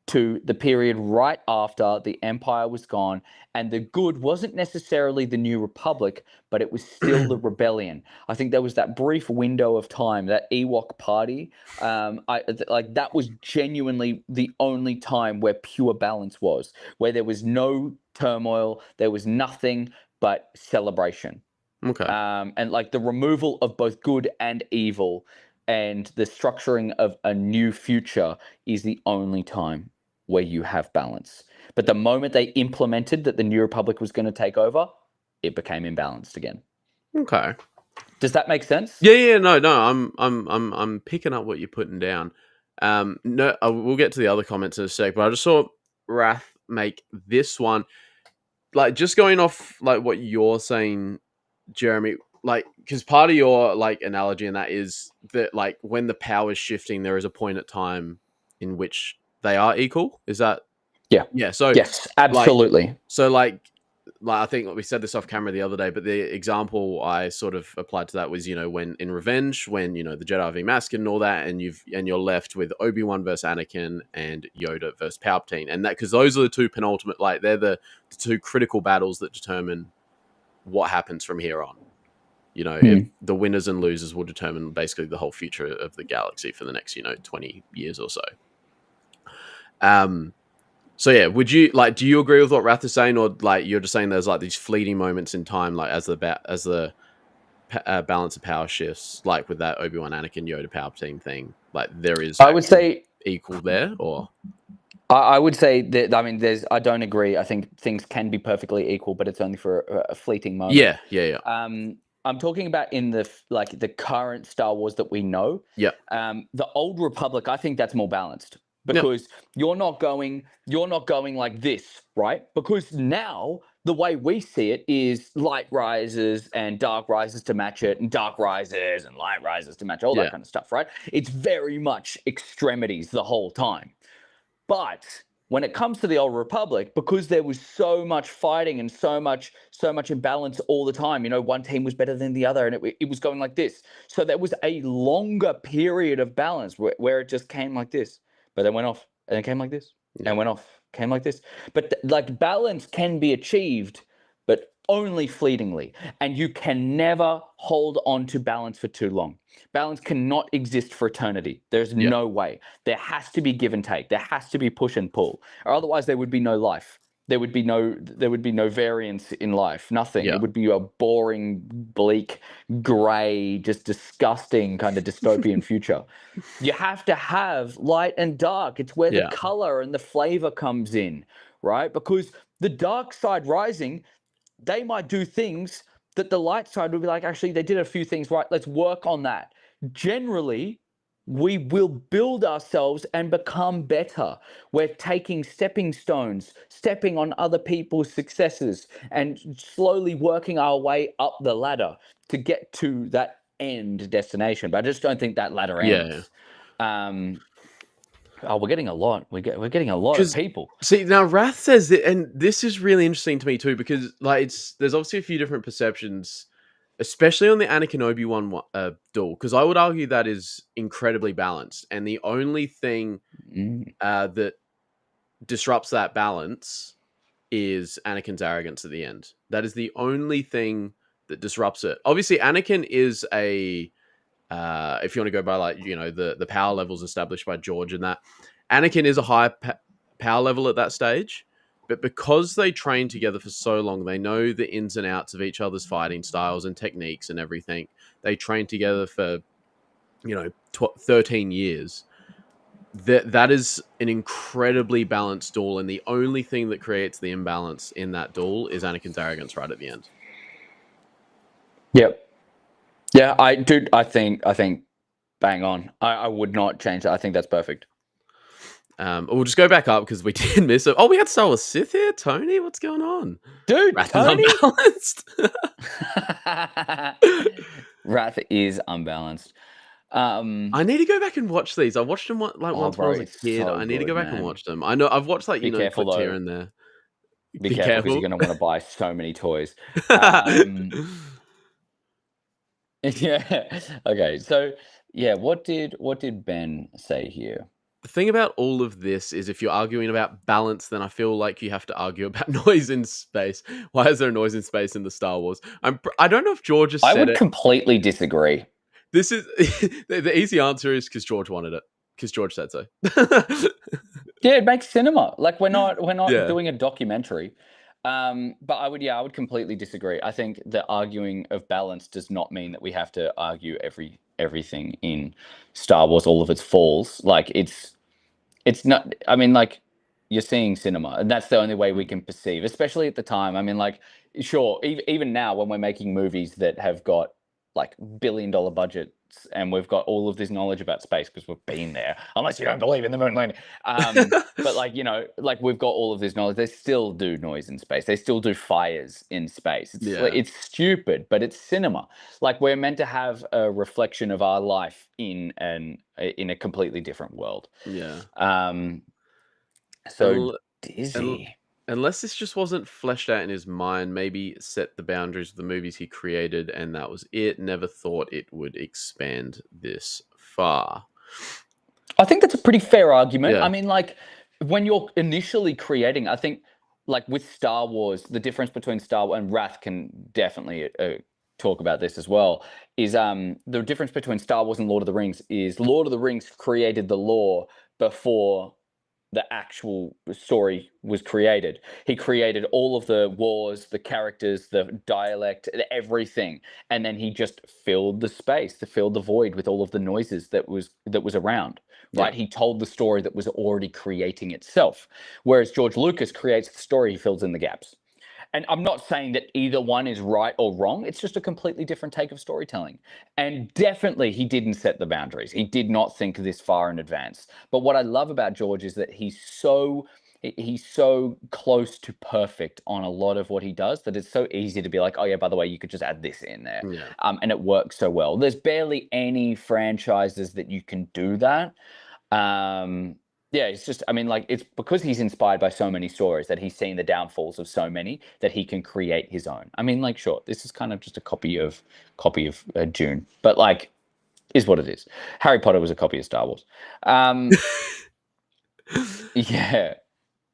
to the period right after the Empire was gone, and the good wasn't necessarily the New Republic, but it was still the rebellion. I think there was that brief window of time, that Ewok party. That was genuinely the only time where pure balance was, where there was no turmoil, there was nothing but celebration. Okay. And like the removal of both good and evil and the structuring of a new future is the only time where you have balance. But the moment they implemented that the New Republic was going to take over, it became imbalanced again. Okay. Does that make sense? Yeah. No. I'm picking up what you're putting down. No, we'll get to the other comments in a sec, but I just saw Wrath make this one. Like, just going off like what you're saying, Jeremy, like, because part of your like analogy in that is that, like, when the power is shifting, there is a point at time in which they are equal. Is that? Yeah. Yeah. So yes, absolutely. I think we said this off camera the other day, but the example I sort of applied to that was, when in Revenge, when the Jedi are masked and all that, and you're left with Obi-Wan versus Anakin and Yoda versus Palpatine, and that because those are the two penultimate, they're the two critical battles that determine what happens from here on. If the winners and losers will determine basically the whole future of the galaxy for the next 20 years or so. So yeah, would you do you agree with what Rath is saying, or you're just saying there's these fleeting moments in time, as the balance of power shifts, with that Obi-Wan Anakin Yoda Palpatine thing, there is I would say equal there, or I would say that I don't agree. I think things can be perfectly equal, but it's only for a fleeting moment. Yeah. I'm talking about in the current Star Wars that we know. Yeah. The Old Republic, I think that's more balanced because you're not going like this, right? Because now the way we see it is light rises and dark rises to match it, and dark rises and light rises to match all that kind of stuff, right? It's very much extremities the whole time. But when it comes to the Old Republic, because there was so much fighting and so much imbalance all the time, one team was better than the other, and it was going like this. So there was a longer period of balance where it just came like this, but then went off, and then came like this, and went off, came like this. But balance can be achieved, but only fleetingly, and you can never hold on to balance for too long. Balance cannot exist for eternity. There's no way. There has to be give and take. There has to be push and pull, or otherwise there would be no life. There would be no variance in life. Nothing. It would be a boring, bleak, grey, just disgusting kind of dystopian future. You have to have light and dark. It's where the color and the flavor comes in, right? Because the dark side rising, they might do things that the light side would be like, actually, they did a few things right. Let's work on that. Generally, we will build ourselves and become better. We're taking stepping stones, stepping on other people's successes, and slowly working our way up the ladder to get to that end destination. But I just don't think that ladder ends. We're getting a lot. We're getting a lot of people. See, now Wrath says that, and this is really interesting to me too, because there's obviously a few different perceptions, especially on the Anakin Obi-Wan duel, because I would argue that is incredibly balanced, and the only thing that disrupts that balance is Anakin's arrogance at the end. That is the only thing that disrupts it. Obviously, Anakin is if you want to go by the power levels established by George and that, Anakin is a high power level at that stage, but because they train together for so long, they know the ins and outs of each other's fighting styles and techniques and everything. They train together for 13 years. That is an incredibly balanced duel, and the only thing that creates the imbalance in that duel is Anakin's arrogance right at the end. Yep. Yeah, I think bang on. I would not change that. I think that's perfect. We'll just go back up because we did miss it. Oh, we had Star Wars Sith here, Tony. What's going on, dude? Wrath Tony? is unbalanced. Wrath is unbalanced. I need to go back and watch these. I watched them once when I was a kid. So I need to go back and watch them. I know I've watched Be careful, clips here and there. Be careful because you're going to want to buy so many toys. Yeah. Okay. So yeah, what did Ben say here? The thing about all of this is if you're arguing about balance, then I feel like you have to argue about noise in space. Why is there noise in space in the Star Wars? I don't know if George has said it. I would completely disagree. This is the easy answer is because George wanted it. Because George said so. Yeah, it makes cinema. We're not doing a documentary. But I would completely disagree. I think the arguing of balance does not mean that we have to argue everything in Star Wars, all of its falls. It's not. I mean, you're seeing cinema, and that's the only way we can perceive, especially at the time. I mean, sure, even now when we're making movies that have got $1 billion budgets, and we've got all of this knowledge about space because we've been there, unless you don't believe in the moon landing. But we've got all of this knowledge. They still do noise in space. They still do fires in space. It's stupid, but it's cinema. We're meant to have a reflection of our life in a completely different world. Yeah. so dizzy. Unless this just wasn't fleshed out in his mind, maybe set the boundaries of the movies he created, and that was it. Never thought it would expand this far. I think that's a pretty fair argument. Yeah. I mean, like, when you're initially creating, I think, like, with Star Wars, the difference between Star Wars and Wrath can definitely talk about this as well, is the difference between Star Wars and Lord of the Rings is Lord of the Rings created the lore before the actual story was created. He created all of the wars, the characters, the dialect, everything, and then he just filled the space, filled the void with all of the noises that was around. Right? He told the story that was already creating itself. Whereas George Lucas creates the story, he fills in the gaps. And I'm not saying that either one is right or wrong. It's just a completely different take of storytelling. And definitely he didn't set the boundaries. He did not think this far in advance. But what I love about George is that he's so close to perfect on a lot of what he does that it's so easy to be like, oh yeah, by the way, you could just add this in there. Yeah. And it works so well. There's barely any franchises that you can do that. Yeah, it's just, I mean, like, it's because he's inspired by so many stories that he's seen the downfalls of so many that he can create his own. I mean, like, sure, this is kind of just a copy of Dune, but like, is what it is. Harry Potter was a copy of Star Wars. Yeah.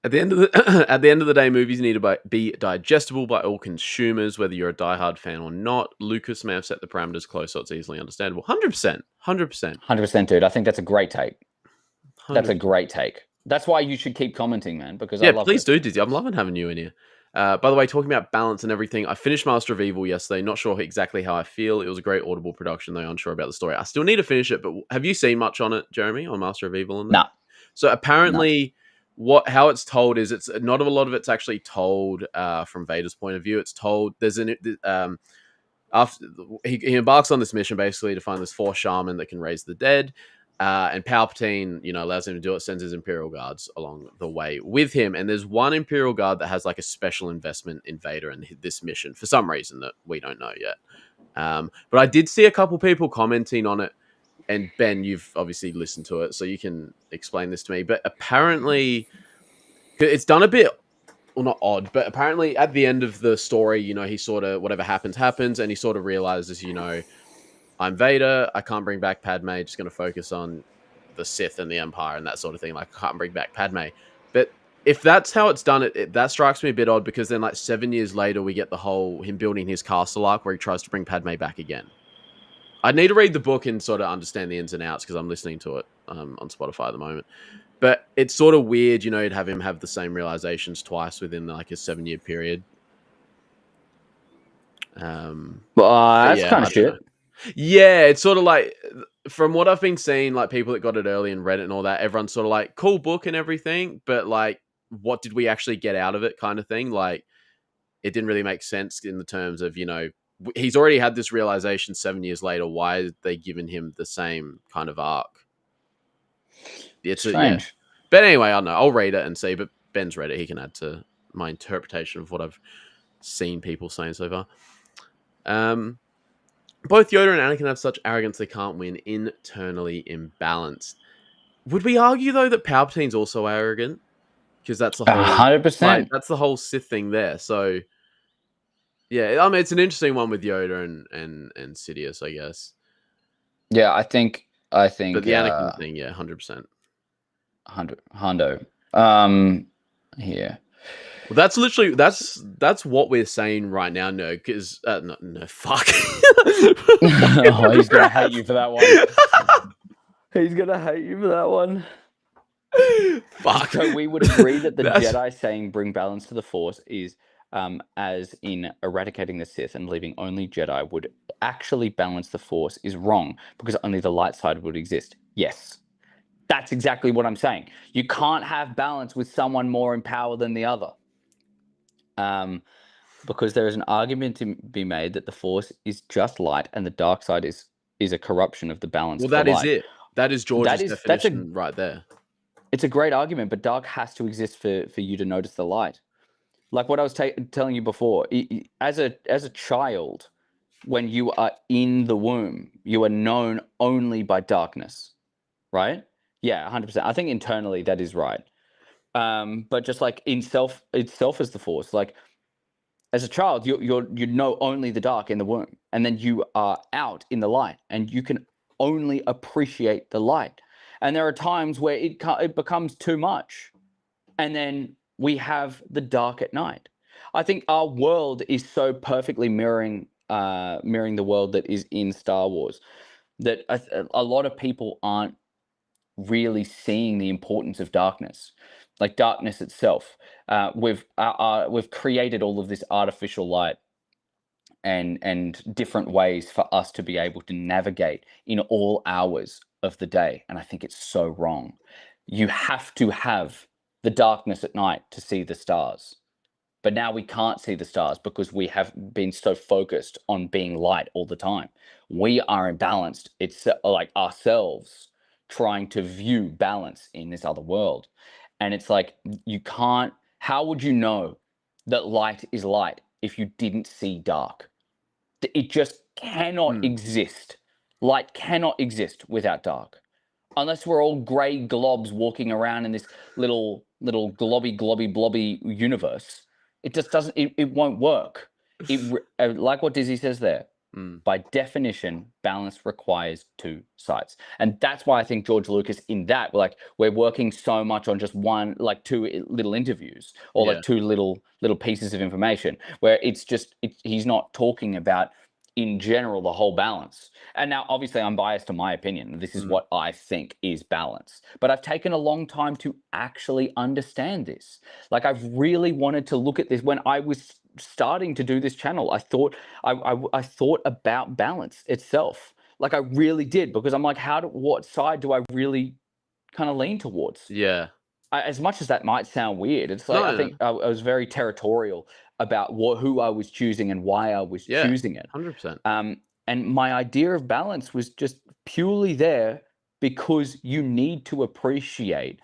At the end of the day, movies need to be digestible by all consumers, whether you're a diehard fan or not. Lucas may have set the parameters close so it's easily understandable. 100%. 100%, dude. I think that's a great take. 100%. That's a great take. That's why you should keep commenting, man, because I love please do, Dizzy. I'm loving having you in here. By the way, talking about balance and everything, I finished Master of Evil yesterday. Not sure exactly how I feel. It was a great Audible production, though. Unsure about the story. I still need to finish it, but have you seen much on it, Jeremy, on Master of Evil? No. So apparently, how it's told is it's not a lot of it's actually told from Vader's point of view. It's told after he embarks on this mission basically to find this Force shaman that can raise the dead. And Palpatine, allows him to do it, sends his Imperial Guards along the way with him. And there's one Imperial Guard that has like a special investment in Vader and this mission for some reason that we don't know yet. But I did see a couple people commenting on it. And Ben, you've obviously listened to it, so you can explain this to me. But apparently, it's done a bit, well, not odd, but apparently at the end of the story, he sort of, whatever happens, and he sort of realizes, I'm Vader. I can't bring back Padme. Just going to focus on the Sith and the Empire and that sort of thing. Like, I can't bring back Padme. But if that's how it's done, that strikes me a bit odd because then, like, 7 years later, we get the whole him building his castle arc where he tries to bring Padme back again. I'd need to read the book and sort of understand the ins and outs because I'm listening to it on Spotify at the moment. But it's sort of weird, to have him have the same realizations twice within like a 7-year period. That's kind of shit. Yeah, it's sort of like, from what I've been seeing, like people that got it early and read it and all that, everyone's sort of like, cool book and everything, but like, what did we actually get out of it kind of thing? Like, it didn't really make sense in the terms of, he's already had this realization 7 years later. Why are they giving him the same kind of arc? It's strange. Yeah. But anyway, I don't know. I'll read it and see, but Ben's read it. He can add to my interpretation of what I've seen people saying so far. Both Yoda and Anakin have such arrogance they can't win, internally imbalanced. Would we argue, though, that Palpatine's also arrogant? Because that's the whole 100%. Like, that's the whole Sith thing there. So, yeah, I mean, it's an interesting one with Yoda and Sidious, I guess. Yeah, I think. But the Anakin thing, yeah, 100%. Hondo. Yeah. Well, that's literally that's what we're saying right now. No, because no, fuck. Oh, he's gonna hate you for that one. He's gonna hate you for that one. Fuck. So we would agree that the Jedi saying "bring balance to the Force" is, as in eradicating the Sith and leaving only Jedi would actually balance the Force is wrong because only the light side would exist. Yes. That's exactly what I'm saying. You can't have balance with someone more in power than the other. Because there is an argument to be made that the Force is just light and the dark side is a corruption of the balance. Well, that is it. That is George's definition right there. It's a great argument, but dark has to exist for you to notice the light. Like what I was telling you before, as a child, when you are in the womb, you are known only by darkness, right? Yeah, 100%. I think internally that is right. But just like itself as the Force. Like as a child, you know only the dark in the womb, and then you are out in the light, and you can only appreciate the light. And there are times where it becomes too much, and then we have the dark at night. I think our world is so perfectly mirroring the world that is in Star Wars that a lot of people aren't really seeing the importance of darkness, like darkness itself. We've created all of this artificial light and different ways for us to be able to navigate in all hours of the day, and I think it's so wrong. You have to have the darkness at night to see the stars. But now we can't see the stars because we have been so focused on being light all the time. We are imbalanced. It's like ourselves trying to view balance in this other world. And it's like, you can't, how would you know that light is light if you didn't see dark? It just cannot exist. Light cannot exist without dark. Unless we're all gray globs walking around in this little blobby universe, it just doesn't. It won't work. Like what Dizzy says there. By definition, balance requires two sides, and that's why I think George Lucas in that, like, we're working so much on just one, like two little interviews or like two little pieces of information, where it's just he's not talking about in general the whole balance. And now obviously I'm biased to my opinion. This is what I think is balance, but I've taken a long time to actually understand this. Like, I've really wanted to look at this. When I was starting to do this channel, I thought I thought about balance itself. Like, I really did, because I'm like, what side do I really kind of lean towards? Yeah. As much as that might sound weird, it's like, I think I was very territorial about who I was choosing and why I was choosing it. 100%. And my idea of balance was just purely there because you need to appreciate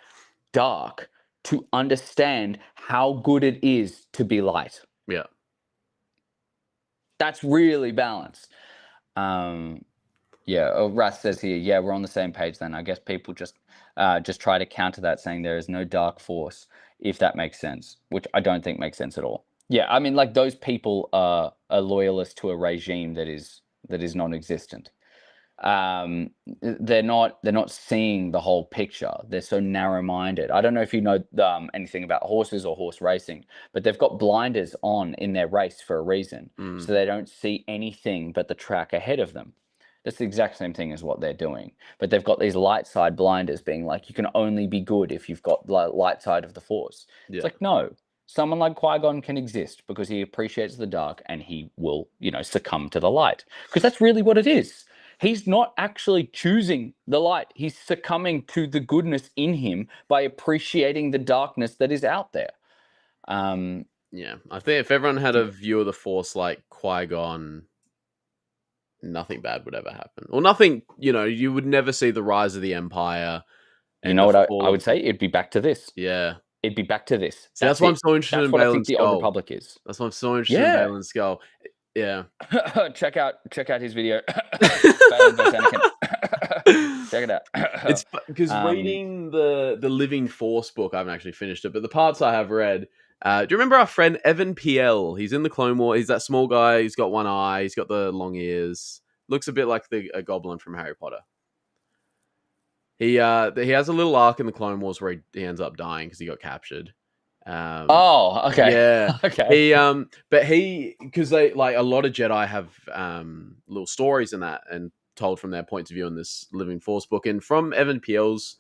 dark to understand how good it is to be light. Yeah. That's really balance. Yeah. Ras says here, yeah, we're on the same page then. I guess people just try to counter that, saying there is no dark force, if that makes sense, which I don't think makes sense at all. Yeah, I mean, like, those people are loyalists to a regime that is non-existent. They're not seeing the whole picture. They're so narrow-minded. I don't know if you know anything about horses or horse racing, but they've got blinders on in their race for a reason, so they don't see anything but the track ahead of them. That's the exact same thing as what they're doing, but they've got these light side blinders, being like, you can only be good if you've got light side of the Force. It's like, no, someone like Qui-Gon can exist because he appreciates the dark, and he will, succumb to the light, because that's really what it is. He's not actually choosing the light. He's succumbing to the goodness in him by appreciating the darkness that is out there. Yeah, I think if everyone had a view of the Force like Qui-Gon, nothing bad would ever happen. Or nothing, you would never see the rise of the Empire. You know what I would say? It'd be back to this. Yeah. It'd be back to this. That's why I'm so interested in Balin's Skull. That's what I think the Old Republic is. That's why I'm so interested in Balin's Skull. Yeah. Check out his video. Check it out. It's because reading the Living Force book, I haven't actually finished it, but the parts I have read. Do you remember our friend Evan PL? He's in the Clone War. He's that small guy. He's got one eye. He's got the long ears. Looks a bit like a goblin from Harry Potter. He has a little arc in the Clone Wars where he ends up dying because he got captured. Okay. Yeah. Okay. Because they, like, a lot of Jedi have little stories in that and told from their points of view in this Living Force book. And from Evan Piel's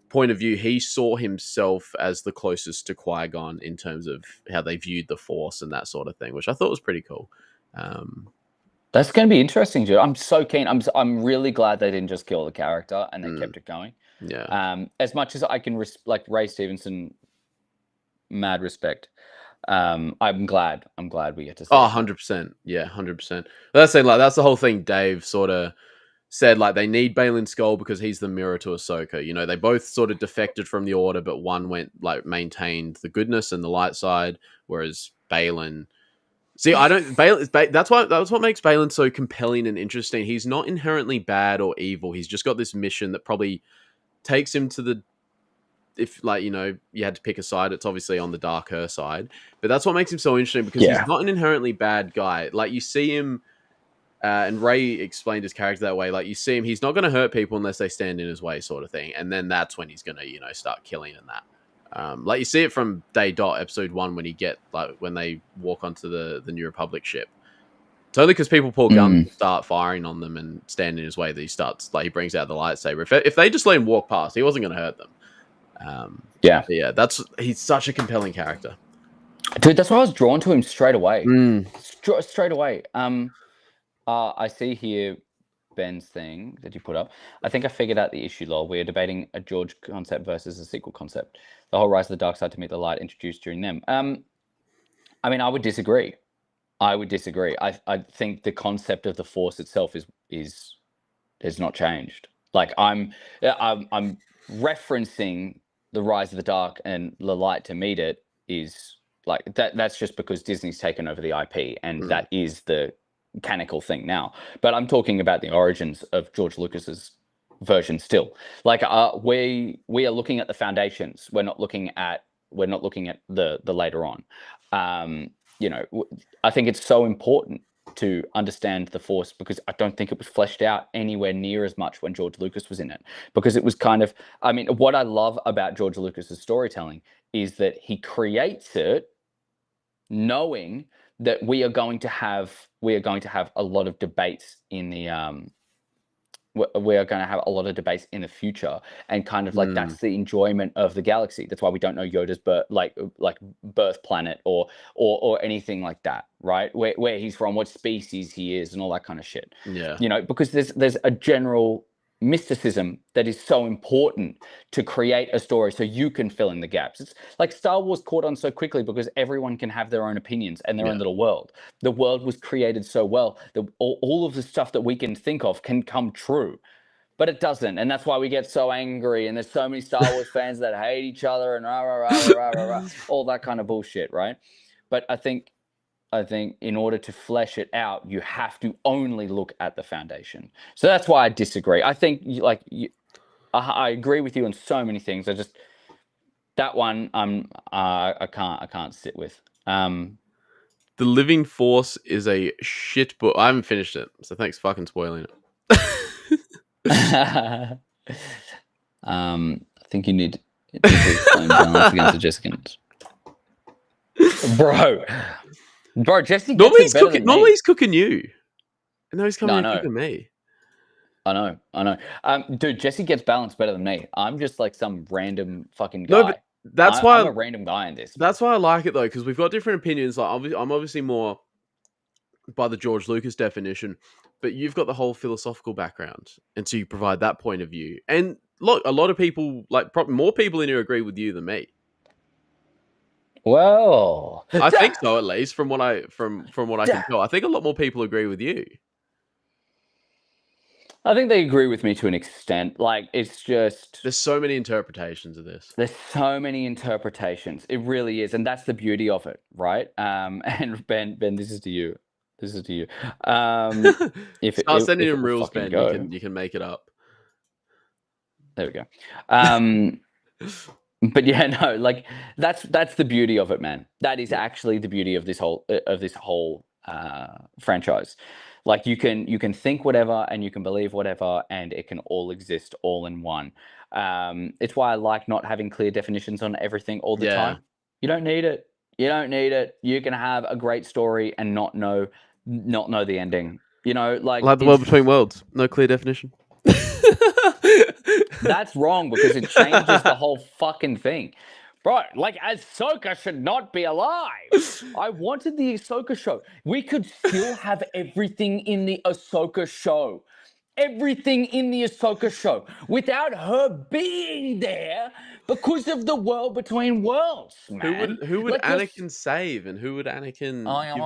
point of view, he saw himself as the closest to Qui-Gon in terms of how they viewed the Force and that sort of thing, which I thought was pretty cool. That's going to be interesting, dude. I'm so keen. I'm really glad they didn't just kill the character and they kept it going. Yeah. As much as I can Ray Stevenson, mad respect. I'm glad we get to see. Oh, 100%. Yeah, 100%. That's the whole thing Dave sort of said, like, they need Balin's Skull because he's the mirror to Ahsoka. They both sort of defected from the Order, but one maintained the goodness and the light side, whereas Balin... See, that's what makes Balin so compelling and interesting. He's not inherently bad or evil. He's just got this mission that probably takes him to the if like, you know, you had to pick a side, it's obviously on the darker side. But that's what makes him so interesting, because he's not an inherently bad guy. Like, you see him, and Ray explained his character that way. Like, you see him, he's not going to hurt people unless they stand in his way, sort of thing. And then that's when he's going to, you know, start killing and that. Like, you see it from day dot, episode 1, when they walk onto the New Republic ship. It's only because people pull guns and start firing on them and stand in his way that he starts, like, he brings out the lightsaber. If they just let him walk past, he wasn't going to hurt them. Yeah, he's such a compelling character, dude. That's why I was drawn to him straight away. Straight away. I see here Ben's thing that you put up. I think I figured out the issue, lol. We're debating a George concept versus a sequel concept. The whole rise of the dark side to meet the light introduced during them. I mean, I would disagree. I think the concept of the Force itself has not changed. Like, I'm referencing the rise of the dark and the light to meet it is like that. That's just because Disney's taken over the IP, and that is the canonical thing now. But I'm talking about the origins of George Lucas's version still. Like, we are looking at the foundations. We're not looking at the later on. You know, I think it's so important to understand the Force, because I don't think it was fleshed out anywhere near as much when George Lucas was in it, because it was kind of, I mean, what I love about George Lucas's storytelling is that he creates it knowing that we are going to have a lot of debates in the we are going to have a lot of debates in the future, and kind of like that's the enjoyment of the galaxy. That's why we don't know Yoda's birth planet or anything like that, right? Where he's from, what species he is, and all that kind of shit. Yeah, you know, because there's a general mysticism that is so important to create a story so you can fill in the gaps. It's like Star Wars caught on so quickly because everyone can have their own opinions and their own little world. The world was created so well that all of the stuff that we can think of can come true, but it doesn't. And that's why we get so angry, and there's so many Star Wars fans that hate each other and all that kind of bullshit, right? But I think in order to flesh it out, you have to only look at the foundation. So that's why I disagree. I think I agree with you on so many things. I just, that one I can't sit with. The Living Force is a shit book. I haven't finished it, so thanks for fucking spoiling it. I think you need to explain Balance Against the Jessicans. Bro, Jesse gets it better than me. Normally he's cooking you. And now he's coming and cooking me. I know. Dude, Jesse gets Balance better than me. I'm just like some random fucking guy. No, but that's why I'm a random guy in this. That's why I like it, though, because we've got different opinions. Like, I'm obviously more by the George Lucas definition, but you've got the whole philosophical background, and so you provide that point of view. And look, a lot of people, like, probably more people in here agree with you than me. Well, I think so, at least from what I can tell. I think a lot more people agree with you. I think they agree with me to an extent. Like, it's just, there's so many interpretations of this. There's so many interpretations. It really is, and that's the beauty of it, right? And Ben, this is to you. If start sending him rules, Ben, you can make it up. There we go. But yeah, no, like that's the beauty of it, man. That is actually the beauty of this whole franchise. Like, you can think whatever and you can believe whatever, and it can all exist all in one. It's why I like not having clear definitions on everything all the time. You don't need it. You can have a great story and not know the ending. You know, like the world between worlds, no clear definition. That's wrong, because it changes the whole fucking thing. Bro, like, Ahsoka should not be alive. I wanted the Ahsoka show. We could still have everything in the Ahsoka show. Everything in the Ahsoka show without her being there because of the world between worlds, man. Who would like, Anakin save, and who would Anakin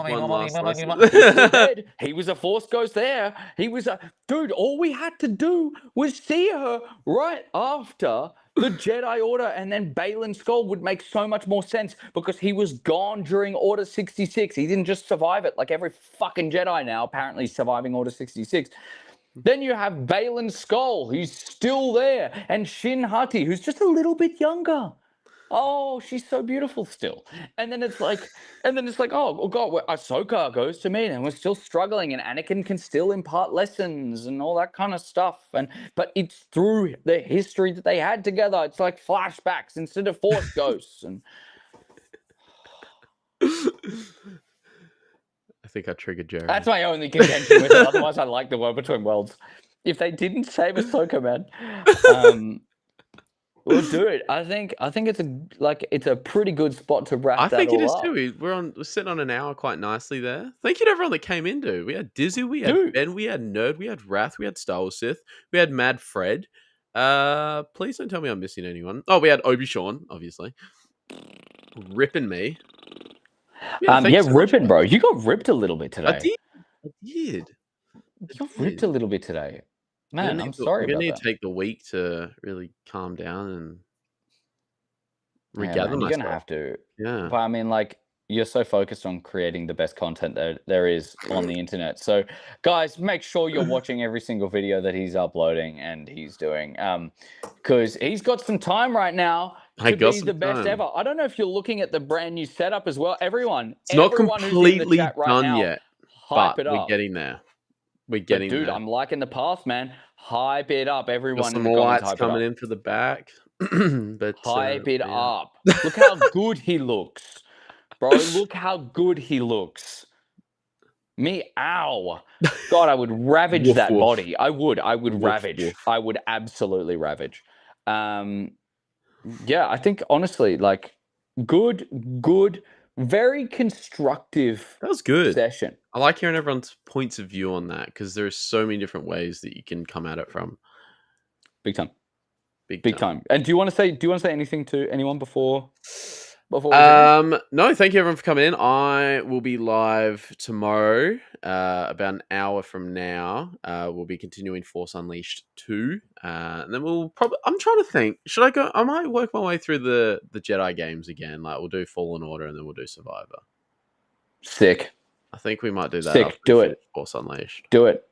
give one last lesson? He was a Force ghost there. He was a... Dude, all we had to do was see her right after the Jedi Order, and then Baylan Skoll would make so much more sense, because he was gone during Order 66. He didn't just survive it like every fucking Jedi now, apparently surviving Order 66. Then you have Valen Skull, who's still there, and Shin Hati, who's just a little bit younger. Oh, she's so beautiful still. And then it's like, oh God, Ahsoka goes to meet, and we're still struggling, and Anakin can still impart lessons and all that kind of stuff. But it's through the history that they had together. It's like flashbacks instead of Force ghosts. And I think I triggered Jeremy. That's my only contention with it. Otherwise, I like the World Between Worlds. If they didn't save Ahsoka, man. Well, dude, I think it's a pretty good spot to wrap that all up. I think it is too. We're sitting on an hour quite nicely there. Thank you to everyone that came in, dude. We had Dizzy, we had Ben, we had Nerd, we had Wrath, we had Star Wars Sith, we had Mad Fred. Please don't tell me I'm missing anyone. Oh, we had Obi-Sean, obviously. Ripping me. Ripping, bro. You got ripped a little bit today. I did. You got ripped a little bit today. Man, I'm sorry about that. We're going to take the week to really calm down and regather myself. You're going to have to. Yeah. But I mean, like, you're so focused on creating the best content that there is on the internet. So, guys, make sure you're watching every single video that he's uploading and he's doing. Because he's got some time right now to be the best ever. I don't know if you're looking at the brand new setup as well. It's not completely done yet, but we're getting there. We're getting there. Dude, I'm liking the path, man. Hype it up, everyone. Got some more lights coming in for the back. But hype it up. Look how good he looks. Bro, look how good he looks. Meow. God, I would ravage that body. I would ravage. I would absolutely ravage. Yeah, I think honestly, like, good, very constructive. That was good session. I like hearing everyone's points of view on that because there are so many different ways that you can come at it from. Big time. Big time. And do you want to say anything to anyone before? No, thank you everyone for coming in. I will be live tomorrow, about an hour from now. We'll be continuing Force Unleashed 2. And then we'll probably, I'm trying to think, should I go? I might work my way through the Jedi games again. Like, we'll do Fallen Order and then we'll do Survivor. Sick. I think we might do that. Sick. Do it. Force Unleashed. Do it.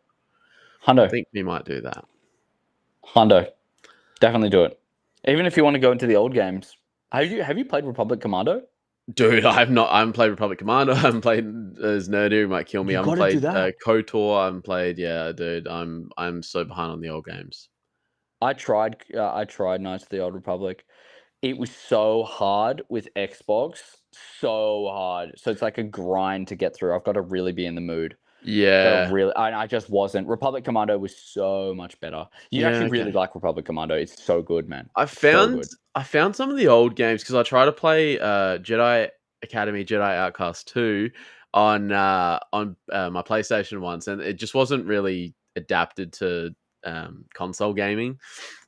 Hundo. I think we might do that. Hundo. Definitely do it. Even if you want to go into the old games. Have you played Republic Commando? Dude, I haven't played Republic Commando. I haven't played as Nerdy, who might kill me. I haven't played KOTOR. I haven't played. Yeah, dude, I'm so behind on the old games. I tried Knights of the Old Republic. It was so hard with Xbox, so hard. So it's like a grind to get through. I've got to really be in the mood. Yeah, I just wasn't. Republic Commando was so much better. You actually really like Republic Commando. It's so good, man. I found some of the old games because I tried to play Jedi Academy, Jedi Outcast 2 on my PlayStation once, and it just wasn't really adapted to console gaming.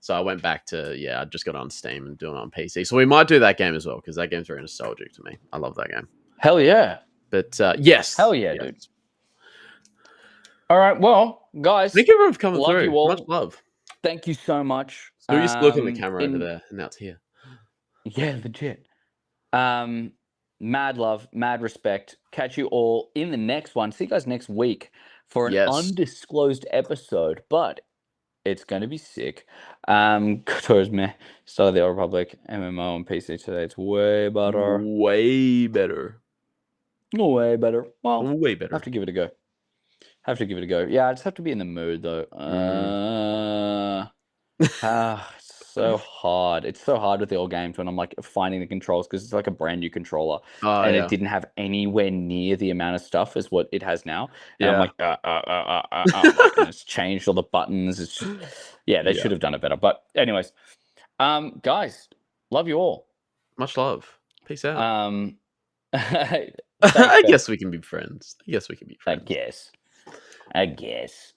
So I went back to I just got it on Steam and doing it on PC. So we might do that game as well because that game's very nostalgic to me. I love that game. Hell yeah! But yes, hell yeah, dude. All right, well, guys, thank you everyone for coming through. You all. Much love. Thank you so much. So you used to look on the camera over there, and now it's here. Yeah, legit. Mad love, mad respect. Catch you all in the next one. See you guys next week for an undisclosed episode, but it's going to be sick. KOTOR's meh. Star of the Old Republic, MMO on PC today. It's way better. Way better. Way better. Well, way better. Have to give it a go. Yeah, I just have to be in the mood though. It's so hard. It's so hard with the old games when I'm like finding the controls because it's like a brand new controller it didn't have anywhere near the amount of stuff as what it has now. And I'm like, and it's changed all the buttons. It's just, they should have done it better. But anyways, guys, love you all. Much love. Peace out. Thanks, I guess we can be friends. I guess.